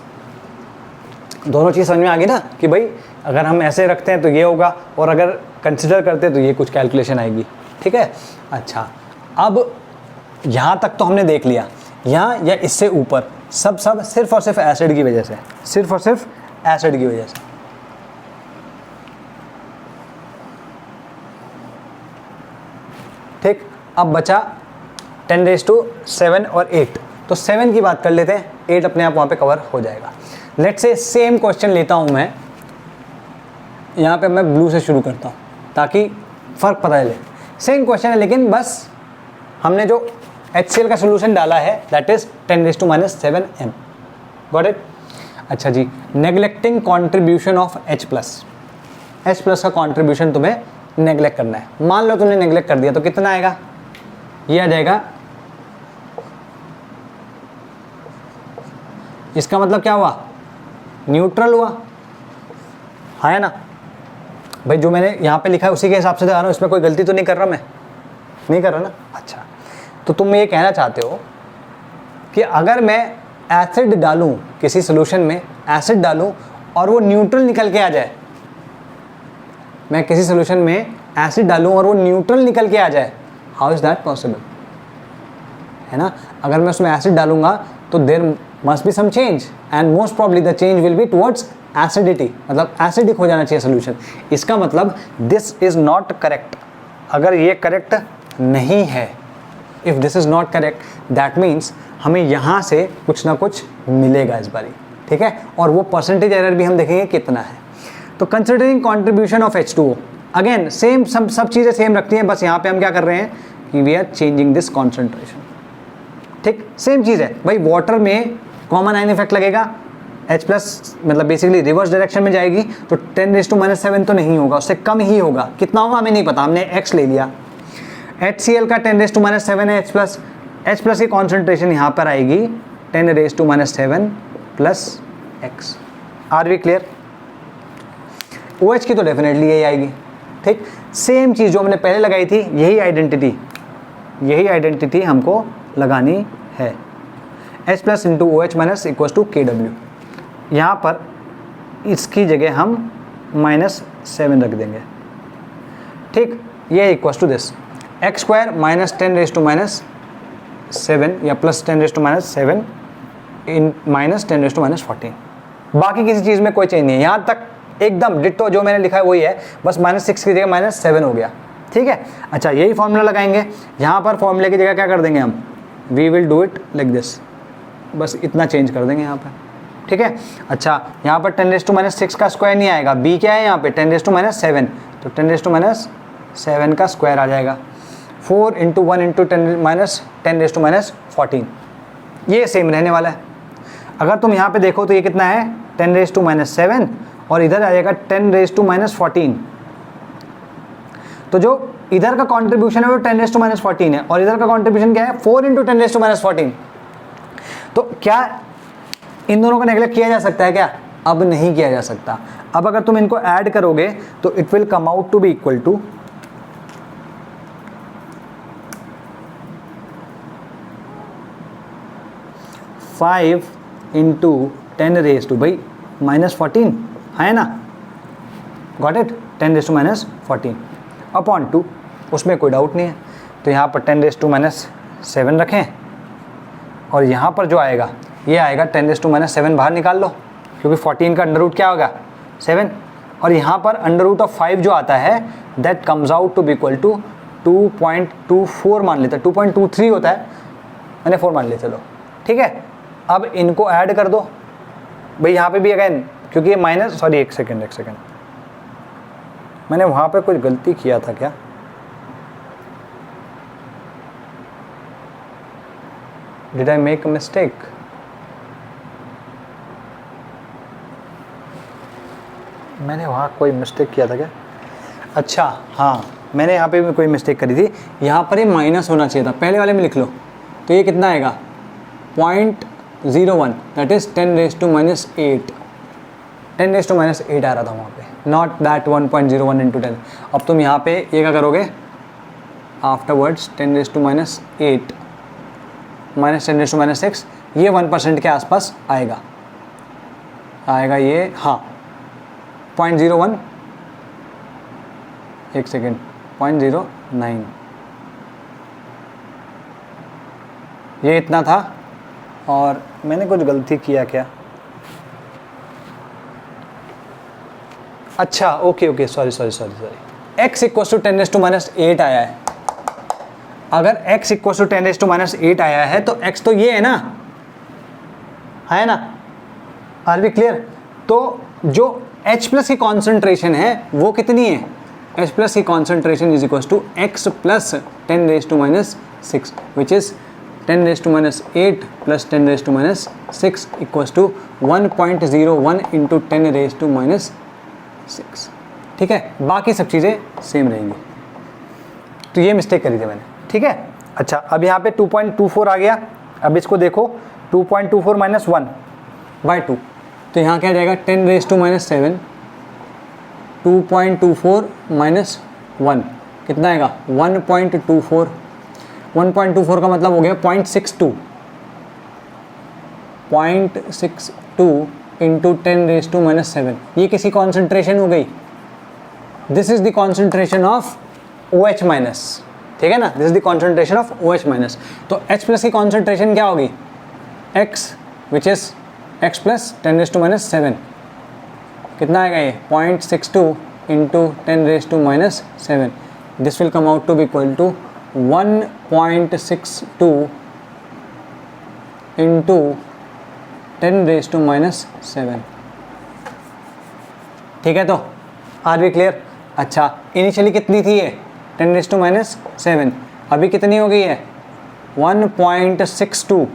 दोनों चीज़ समझ में आ गई ना कि भाई अगर हम ऐसे रखते हैं तो ये होगा, और अगर कंसिडर करते हैं तो ये कुछ कैलकुलेशन आएगी। ठीक है, अच्छा अब यहाँ तक तो हमने देख लिया, यहाँ या इससे ऊपर सब सिर्फ और सिर्फ एसिड की वजह से, सिर्फ और सिर्फ एसिड की वजह से। ठीक, अब बचा 10⁻7 और 8, तो 7 की बात कर लेते हैं, 8 अपने आप वहाँ पे कवर हो जाएगा। लेट्स से सेम क्वेश्चन लेता हूँ मैं, यहाँ पे मैं ब्लू से शुरू करता हूँ ताकि फ़र्क पता चले। सेम क्वेश्चन है लेकिन बस हमने जो HCl का सोल्यूशन डाला है that is 10⁻7 m। Got it? अच्छा जी, neglecting contribution of H plus. H plus का कॉन्ट्रीब्यूशन तुम्हें नेग्लेक्ट करना है। मान लो तुमने नेग्लेक्ट कर दिया तो कितना आएगा, ये आ जाएगा, इसका मतलब क्या हुआ, न्यूट्रल हुआ, है ना भाई। जो मैंने यहाँ पे लिखा है उसी के हिसाब से जा रहा हूँ, इसमें कोई गलती तो नहीं कर रहा, मैं नहीं कर रहा ना। अच्छा, तो तुम ये कहना चाहते हो कि अगर मैं एसिड डालूं, किसी सोल्यूशन में एसिड डालूं और वो न्यूट्रल निकल के आ जाए, मैं किसी सोल्यूशन में एसिड डालूं और वो न्यूट्रल निकल के आ जाए, हाउ इज दैट पॉसिबल, है ना। अगर मैं उसमें एसिड डालूंगा तो there must be some change and most probably the change will be towards acidity, मतलब एसिडिक हो जाना चाहिए सोल्यूशन। इसका मतलब दिस इज नॉट करेक्ट। अगर ये करेक्ट नहीं है, if this is not correct, that means हमें यहाँ से कुछ ना कुछ मिलेगा इस बारी, ठीक है। और वो परसेंटेज एरर भी हम देखेंगे कितना है। तो considering contribution of H2O, again same, सब चीज़ें सेम रखती हैं, बस यहाँ पे हम क्या कर रहे हैं कि we are changing this concentration, ठीक, सेम चीज़ है भाई। वाटर में कॉमन आयन इफेक्ट लगेगा, H प्लस मतलब बेसिकली रिवर्स डायरेक्शन में जाएगी, तो 10⁻⁷ तो नहीं होगा, उससे कम ही होगा। कितना होगा हमें नहीं पता, हमने x ले लिया। HCl का 10⁻⁷ है H प्लस की कॉन्सेंट्रेशन यहाँ पर आएगी 10⁻⁷ plus x। Are we clear. OH की तो डेफिनेटली यही आएगी, ठीक। सेम चीज़ जो हमने पहले लगाई थी, यही आइडेंटिटी हमको लगानी है। H plus into OH minus equal to KW। यहाँ पर इसकी जगह हम -7 रख देंगे, ठीक। ये equal to this x square minus 10⁻⁷ या प्लस 10⁻⁷ इन माइनस 10⁻14। बाकी किसी चीज़ में कोई चेंज नहीं है, यहाँ तक एकदम डिट्टो जो मैंने लिखा है वही है, बस -6 की जगह -7 हो गया, ठीक है। अच्छा, यही फॉर्मूला लगाएंगे यहाँ पर, फॉर्मूले की जगह क्या कर देंगे हम, we will do it like this, बस इतना चेंज कर देंगे यहाँ पर, ठीक है। अच्छा, यहाँ पर 10⁻⁶ का स्क्वायर नहीं आएगा, b क्या है यहाँ पे 10⁻⁷, तो 10⁻⁷ का स्क्वायर आ जाएगा। 4 × 1 × 10⁻14, ये सेम रहने वाला है। अगर तुम यहाँ पे देखो तो ये कितना है 10⁻⁷, और इधर आ जाएगा 10⁻14। तो जो इधर का कंट्रीब्यूशन है वो 10⁻14 है, और इधर का कंट्रीब्यूशन क्या है 4 × 10⁻14। तो क्या इन दोनों को नेगलेक्ट किया जा सकता है क्या? अब नहीं किया जा सकता। अब अगर तुम इनको ऐड करोगे तो it will come out to be equal to 5 × 10⁻, भाई -14 है ना, गॉट इट, 10⁻14 अपॉन 2, उसमें कोई डाउट नहीं है। तो यहाँ पर 10⁻7 रखें, और यहाँ पर जो आएगा ये आएगा 10⁻7 बाहर निकाल लो, क्योंकि 14 का अंडर रूट क्या होगा 7, और यहाँ पर अंडर रूट ऑफ 5 जो आता है that comes out to be equal to 2.24 मान लेते हैं, 2.23 होता है, मैंने 4 मान लिया, चलो ठीक है। अब इनको ऐड कर दो भाई, यहाँ पे भी अगेन, क्योंकि ये माइनस, सॉरी एक सेकेंड, मैंने वहाँ पे कुछ गलती किया था क्या? Did I make a mistake? मैंने वहाँ कोई मिस्टेक किया था क्या? अच्छा हाँ, मैंने यहाँ पे भी कोई मिस्टेक करी थी, यहाँ पर ये माइनस होना चाहिए था, पहले वाले में लिख लो। तो ये कितना आएगा 0.01, दैट इज 10⁻8, 10⁻8 आ रहा था वहाँ पे, नॉट दैट 1.01 × 10। अब तुम यहाँ पे ये क्या करोगे, आफ्टरवर्ड्स 10⁻8 माइनस 10⁻6, ये 1% के आसपास आएगा ये, हाँ 0.01, एक सेकेंड, 0.09, ये इतना था, और मैंने कुछ गलती किया क्या? अच्छा okay, sorry, x equal to 10⁻8 आया है। अगर x इक्वल टू 10⁻8 आया है तो x तो ये है ना, आर वी क्लियर? तो जो H प्लस की कॉन्सेंट्रेशन है वो कितनी है, H प्लस की concentration is equal to x plus 10⁻6, which is 10⁻8 plus 10⁻6 equal to 1.01 × 10⁻6। ठीक है, बाकी सब चीज़ें सेम रहेंगी। तो ये मिस्टेक करी थी मैंने, ठीक है। अच्छा, अब यहाँ पे 2.24 आ गया। अब इसको देखो, 2.24 माइनस 1/2, तो यहाँ क्या जाएगा 10⁻⁻⁷। 2.24 माइनस 1 कितना आएगा 1.24। 1.24 का मतलब हो गया 0.62। 0.62 इंटू 10⁻⁻⁷, ये किसी कॉन्सेंट्रेशन हो गई। This is the concentration of OH minus, ठीक है ना, this is the concentration of OH minus. तो H प्लस की कॉन्सेंट्रेशन क्या होगी, X which is X plus 10⁻⁷। कितना आएगा ये 0.62 into 10⁻⁻⁷। This will come out to be equal to 1.62 into 10⁻⁷। ठीक है, तो आर वी क्लियर। अच्छा, इनिशियली कितनी थी ये 10⁻⁷, अभी कितनी हो गई है 1.62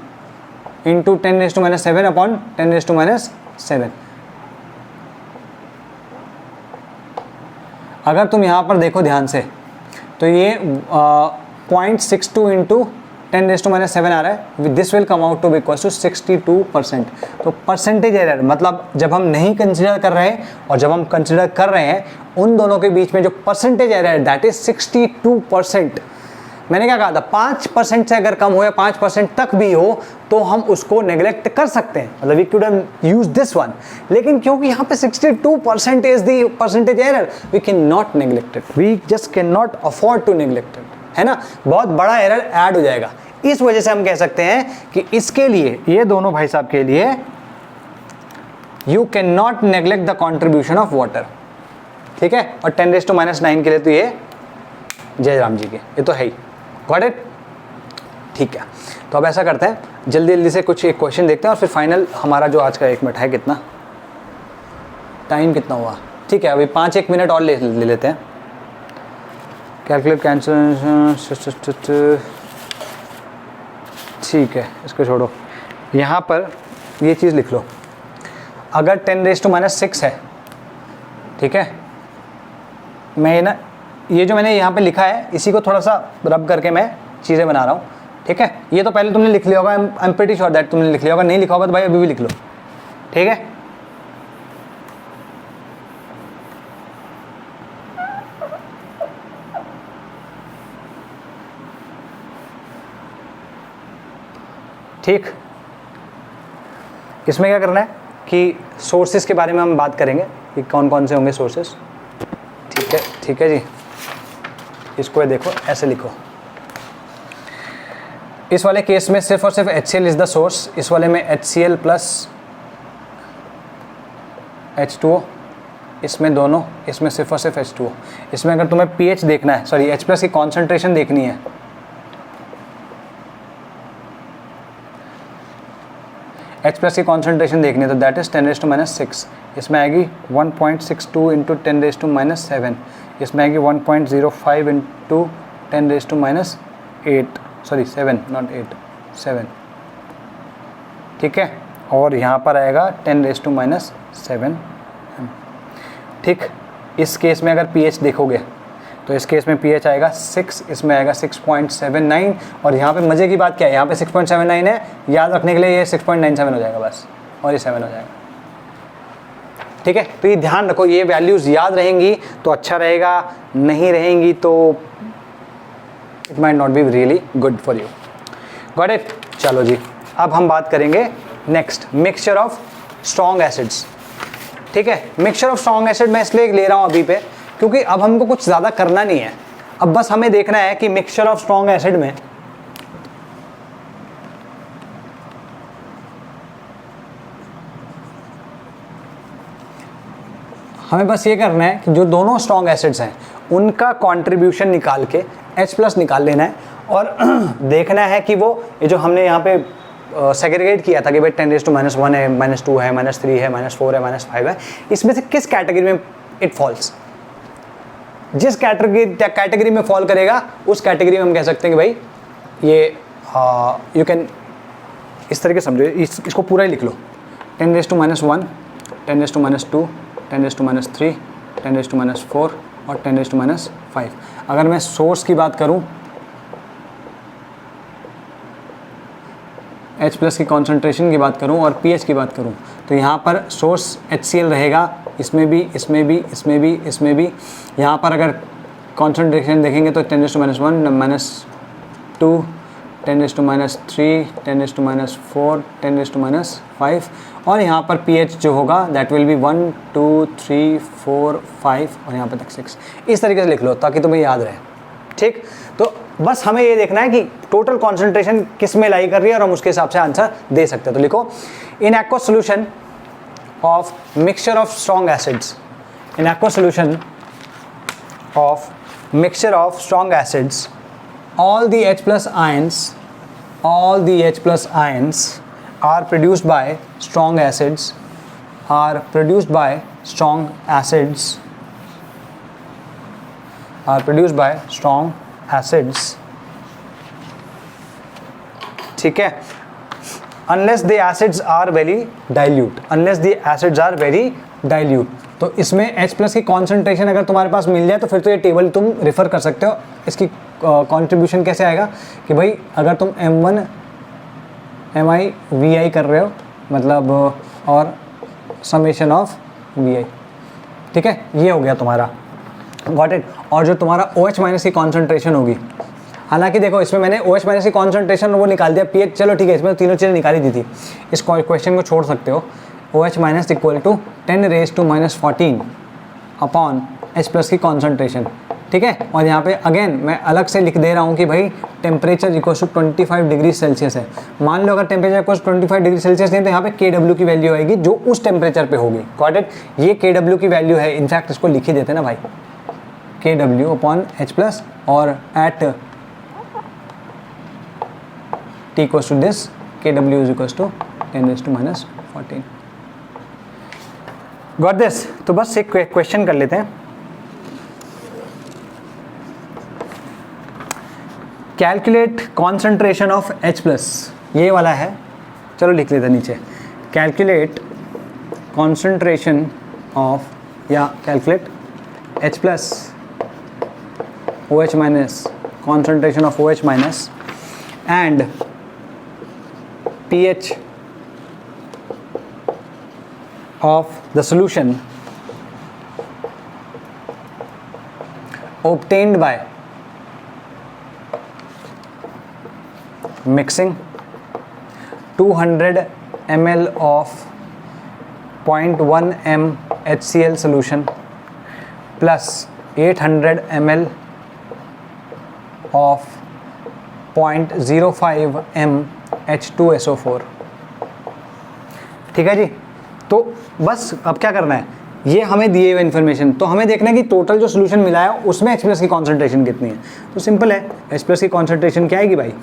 इंटू 10⁻⁷ अपॉन 10⁻⁷। अगर तुम यहाँ पर देखो ध्यान से, तो ये 0.62 इंटू 10⁻⁷ आ रहा है। This will come out to be equal to 62%। तो परसेंटेज एरर मतलब जब हम नहीं कंसिडर कर रहे हैं और जब हम कंसिडर कर रहे हैं, उन दोनों के बीच में जो परसेंटेज एरर है दैट इज 62%। मैंने क्या कहा था, 5% से अगर कम हो या 5% तक भी हो तो हम उसको नेग्लेक्ट कर सकते हैं, मतलब we could have use this one. लेकिन क्योंकि यहाँ पे 62% is the percentage error, we can not neglect it, we just can not afford to neglect it, है ना। बहुत बड़ा एरर ऐड हो जाएगा। इस वजह से हम कह सकते हैं कि इसके लिए, ये दोनों भाई साहब के लिए, you can not neglect the contribution of water, ठीक है। और 10⁻⁹ के लिए तो ये जयराम जी के, ये तो है ही। गॉट इट, ठीक है। तो अब ऐसा करते हैं, जल्दी जल्दी से कुछ एक क्वेश्चन देखते हैं और फिर फाइनल हमारा जो आज का 1 मिनट है, कितना टाइम कितना हुआ, ठीक है। अभी 5-1 मिनट और ले लेते हैं। कैलकुलेट कैंसिल, ठीक है, इसको छोड़ो। यहाँ पर ये चीज़ लिख लो, अगर 10⁻⁶ है, ठीक है, मैं ना ये जो मैंने यहाँ पे लिखा है इसी को थोड़ा सा रब करके मैं चीज़ें बना रहा हूँ, ठीक है। ये तो पहले तुमने लिख लिया होगा, I am pretty sure that तुमने लिख लिया होगा, नहीं लिखा होगा तो भाई अभी भी लिख लो, ठीक है। ठीक, इसमें क्या करना है कि सोर्सेज के बारे में हम बात करेंगे कि कौन कौन से होंगे सोर्सेज, ठीक है, ठीक है जी। इसको देखो, ऐसे लिखो, इस वाले केस में सिर्फ और सिर्फ HCl इज द सोर्स, इस वाले में HCl प्लस H2O, इसमें दोनों, इसमें सिर्फ और सिर्फ H2O। इसमें अगर तुम्हें pH देखना है, सॉरी H प्लस की कॉन्सेंट्रेशन देखनी है, H प्लस की कॉन्सेंट्रेशन देखनी है तो दैट इज 10⁻⁶। इसमें आएगी 1.62 इंटू 10⁻⁷, इसमें आएगी 1.05 इंटू 10⁻⁸, सॉरी 7 नॉट 8, 7, ठीक है। और यहाँ पर आएगा 10⁻⁷। ठीक, इस केस में अगर pH देखोगे तो इस केस में pH आएगा 6, इसमें आएगा 6.79। और यहाँ पे मज़े की बात क्या है, यहाँ पे 6.79 है, याद रखने के लिए ये 6.97 हो जाएगा बस, और ये 7 हो जाएगा, ठीक है। तो ये ध्यान रखो, ये वैल्यूज़ याद रहेंगी तो अच्छा रहेगा, नहीं रहेंगी तो it might not be really good for you. Got it. चलो जी, अब हम बात करेंगे next, mixture of strong acids, ठीक है। मिक्सचर ऑफ स्ट्रॉन्ग एसिड मैं इसलिए ले रहा हूँ अभी पे, क्योंकि अब हमको कुछ ज़्यादा करना नहीं है, अब बस हमें देखना है कि मिक्सचर ऑफ स्ट्रॉन्ग एसिड में हमें बस ये करना है कि जो दोनों स्ट्रॉन्ग एसिड्स हैं उनका कंट्रीब्यूशन निकाल के H प्लस निकाल लेना है, और देखना है कि वो ये जो हमने यहाँ पे सेग्रीगेट किया था कि भाई 10⁻⁻1 है, -2 है, -3 है, -4 है, -5 है, इसमें से किस कैटेगरी में इट फॉल्स। जिस कैटेगरी में फॉल करेगा उस कैटेगरी में हम कह सकते हैं कि भाई ये यू कैन, इस तरीके समझो, इसको पूरा ही लिख लो, 10⁻⁻1, 10⁻², 10⁻³ 10⁻⁴ और 10⁻⁵। अगर मैं सोर्स की बात करूं, H+ की कॉन्सेंट्रेशन की बात करूं और pH की बात करूं, तो यहाँ पर सोर्स HCl रहेगा, इसमें भी, इसमें भी, इसमें भी, इसमें भी। यहाँ पर अगर कॉन्सेंट्रेशन देखेंगे तो 10⁻⁴, -2, 10⁻�3, 10⁻⁴, 10⁻⁵, और यहाँ पर pH जो होगा दैट विल बी 1, 2, 3, 4, 5 और यहाँ पर तक 6। इस तरीके से लिख लो ताकि तुम्हें याद रहे। ठीक, तो बस हमें ये देखना है कि टोटल कॉन्सेंट्रेशन किस में लाई कर रही है और हम उसके हिसाब से आंसर दे सकते हैं। तो लिखो, in aqueous solution of mixture of strong acids, in aqueous solution of mixture of strong acids, all the H+ ions are produced by strong acids, are produced by strong acids, are produced by strong acids। ठीक है, unless the acids are very dilute, unless the acids are very dilute। तो इसमें H+ की concentration अगर तुम्हारे पास मिल जाए तो फिर तो ये टेबल तुम रेफर कर सकते हो। इसकी कंट्रीब्यूशन कैसे आएगा कि भाई अगर तुम M1 Mi Vi कर रहे हो, मतलब और समेशन ऑफ Vi, ठीक है, ये हो गया तुम्हारा, गॉट इट। और जो तुम्हारा OH- की कॉन्सेंट्रेशन होगी, हालांकि देखो इसमें मैंने OH- की कॉन्सेंट्रेशन वो निकाल दिया, pH चलो ठीक है, इसमें तीनों चीज़ें निकाली दी थी, इस क्वेश्चन को छोड़ सकते हो। OH- equal to 10⁻⁻14 upon H+ की कॉन्सेंट्रेशन, ठीक है। और यहाँ पे अगेन मैं अलग से लिख दे रहा हूँ कि भाई temperature equal to 25 degree Celsius है। मान लो अगर टेम्परेचर इक्वल 25 डिग्री सेल्सियस नहीं तो यहाँ पे KW की वैल्यू आएगी जो उस टेम्परेचर पे होगी, गॉट इट। ये KW की वैल्यू है, इनफैक्ट इसको लिख ही देते ना भाई, KW अपॉन H+ और at T equal to this KW is equal to 10⁻⁻14। Got this. तो बस एक क्वेश्चन कर लेते हैं। कैलकुलेट कॉन्सेंट्रेशन ऑफ H+, ये वाला है, चलो लिख लेते हैं नीचे, कैलकुलेट कॉन्सेंट्रेशन ऑफ, या calculate H+ OH-, concentration of OH- and pH of the solution obtained by mixing 200 ml of 0.1 m HCl solution plus 800 ml of 0.05 m H2SO4। ठीक है जी। तो बस अब क्या करना है, ये हमें दिए हुए इन्फॉर्मेशन, तो हमें देखना है कि टोटल जो सोल्यूशन मिला है उसमें H+ की कॉन्सेंट्रेशन कितनी है। तो सिंपल है, H+ की कॉन्सेंट्रेशन क्या आएगी भाई,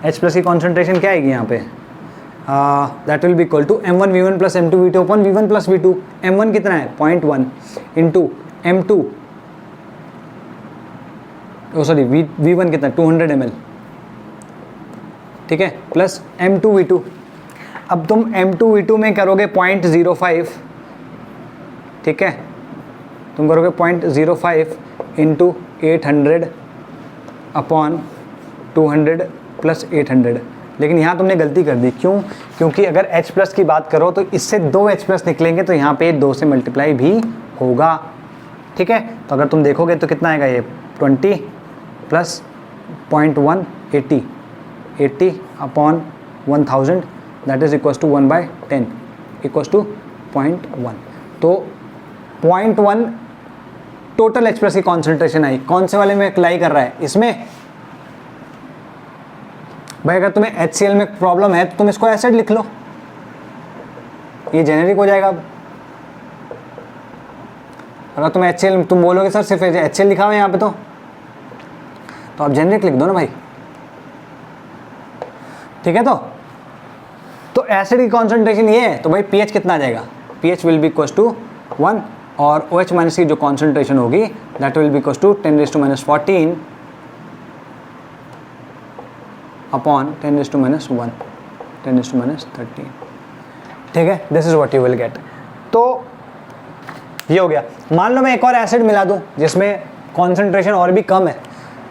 H+ की कॉन्सेंट्रेशन क्या आएगी यहाँ पे, that will be equal to M1V1 plus M2V2 upon V1 plus V2। M1 कितना है 0.1 इंटू M2, सॉरी V1 कितना 200 ml, ठीक है, प्लस M2V2। अब तुम M2V2 में करोगे 0.05, ठीक है, तुम करोगे 0.05 इंटू 800 अपॉन 200 प्लस 800। लेकिन यहाँ तुमने गलती कर दी, क्यों? क्योंकि अगर H+ की बात करो तो इससे 2 H+ निकलेंगे तो यहाँ पे 2 से मल्टीप्लाई भी होगा, ठीक है। तो अगर तुम देखोगे तो कितना आएगा ये 20 plus 0.1 80 upon 1000 that is equals to 1/10 equals to 0.1। तो 0.1 टोटल H+ की कॉन्सेंट्रेशन आई। कौन से वाले में अप्लाई कर रहा है, इसमें भाई अगर तुम्हें HCl में प्रॉब्लम है तो तुम इसको एसिड लिख लो, ये जेनेरिक हो जाएगा। अगर तुम्हें HCl, तुम बोलोगे सर सिर्फ HCl लिखा हुआ है यहाँ पे, तो आप जेनेरिक लिख दो ना भाई, ठीक है। तो एसिड की कॉन्सेंट्रेशन ये है, तो भाई pH कितना आ जाएगा, pH will be equals to 1 और OH- की जो कॉन्सेंट्रेशन होगी that will be equals to 10⁻⁻14 upon 10⁻⁻1 10⁻⁻13। ठीक है, this is what you will get. तो ये हो गया। मान लो मैं एक और एसिड मिला दूं जिसमें कॉन्सेंट्रेशन और भी कम है,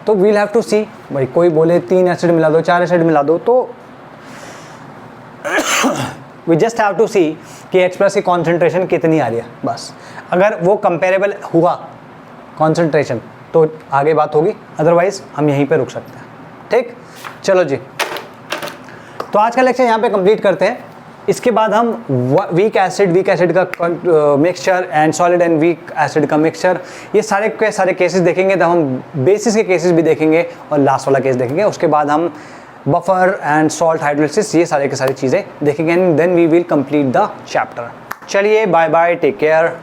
तो वील हैव टू सी, भाई कोई बोले 3 एसिड मिला दो, 4 एसिड मिला दो, तो वी जस्ट हैव टू सी कि H+ की कॉन्सेंट्रेशन कितनी आ रही है बस। अगर वो कंपेरेबल हुआ कॉन्सेंट्रेशन तो आगे बात होगी, अदरवाइज हम यहीं पे रुक सकते हैं। ठीक, चलो जी, तो आज का लेक्चर यहाँ पे कंप्लीट करते हैं। इसके बाद हम वीक एसिड का mixture and solid and weak acid का मिक्सचर, ये सारे के सारे केसेस देखेंगे। तब हम बेसिस के केसेस भी देखेंगे और लास्ट वाला केस देखेंगे। उसके बाद हम बफर एंड सॉल्ट हाइड्रोलिसिस, ये सारे के सारी चीज़ें देखेंगे and then we will complete the chapter. चलिए, बाय बाय, टेक केयर।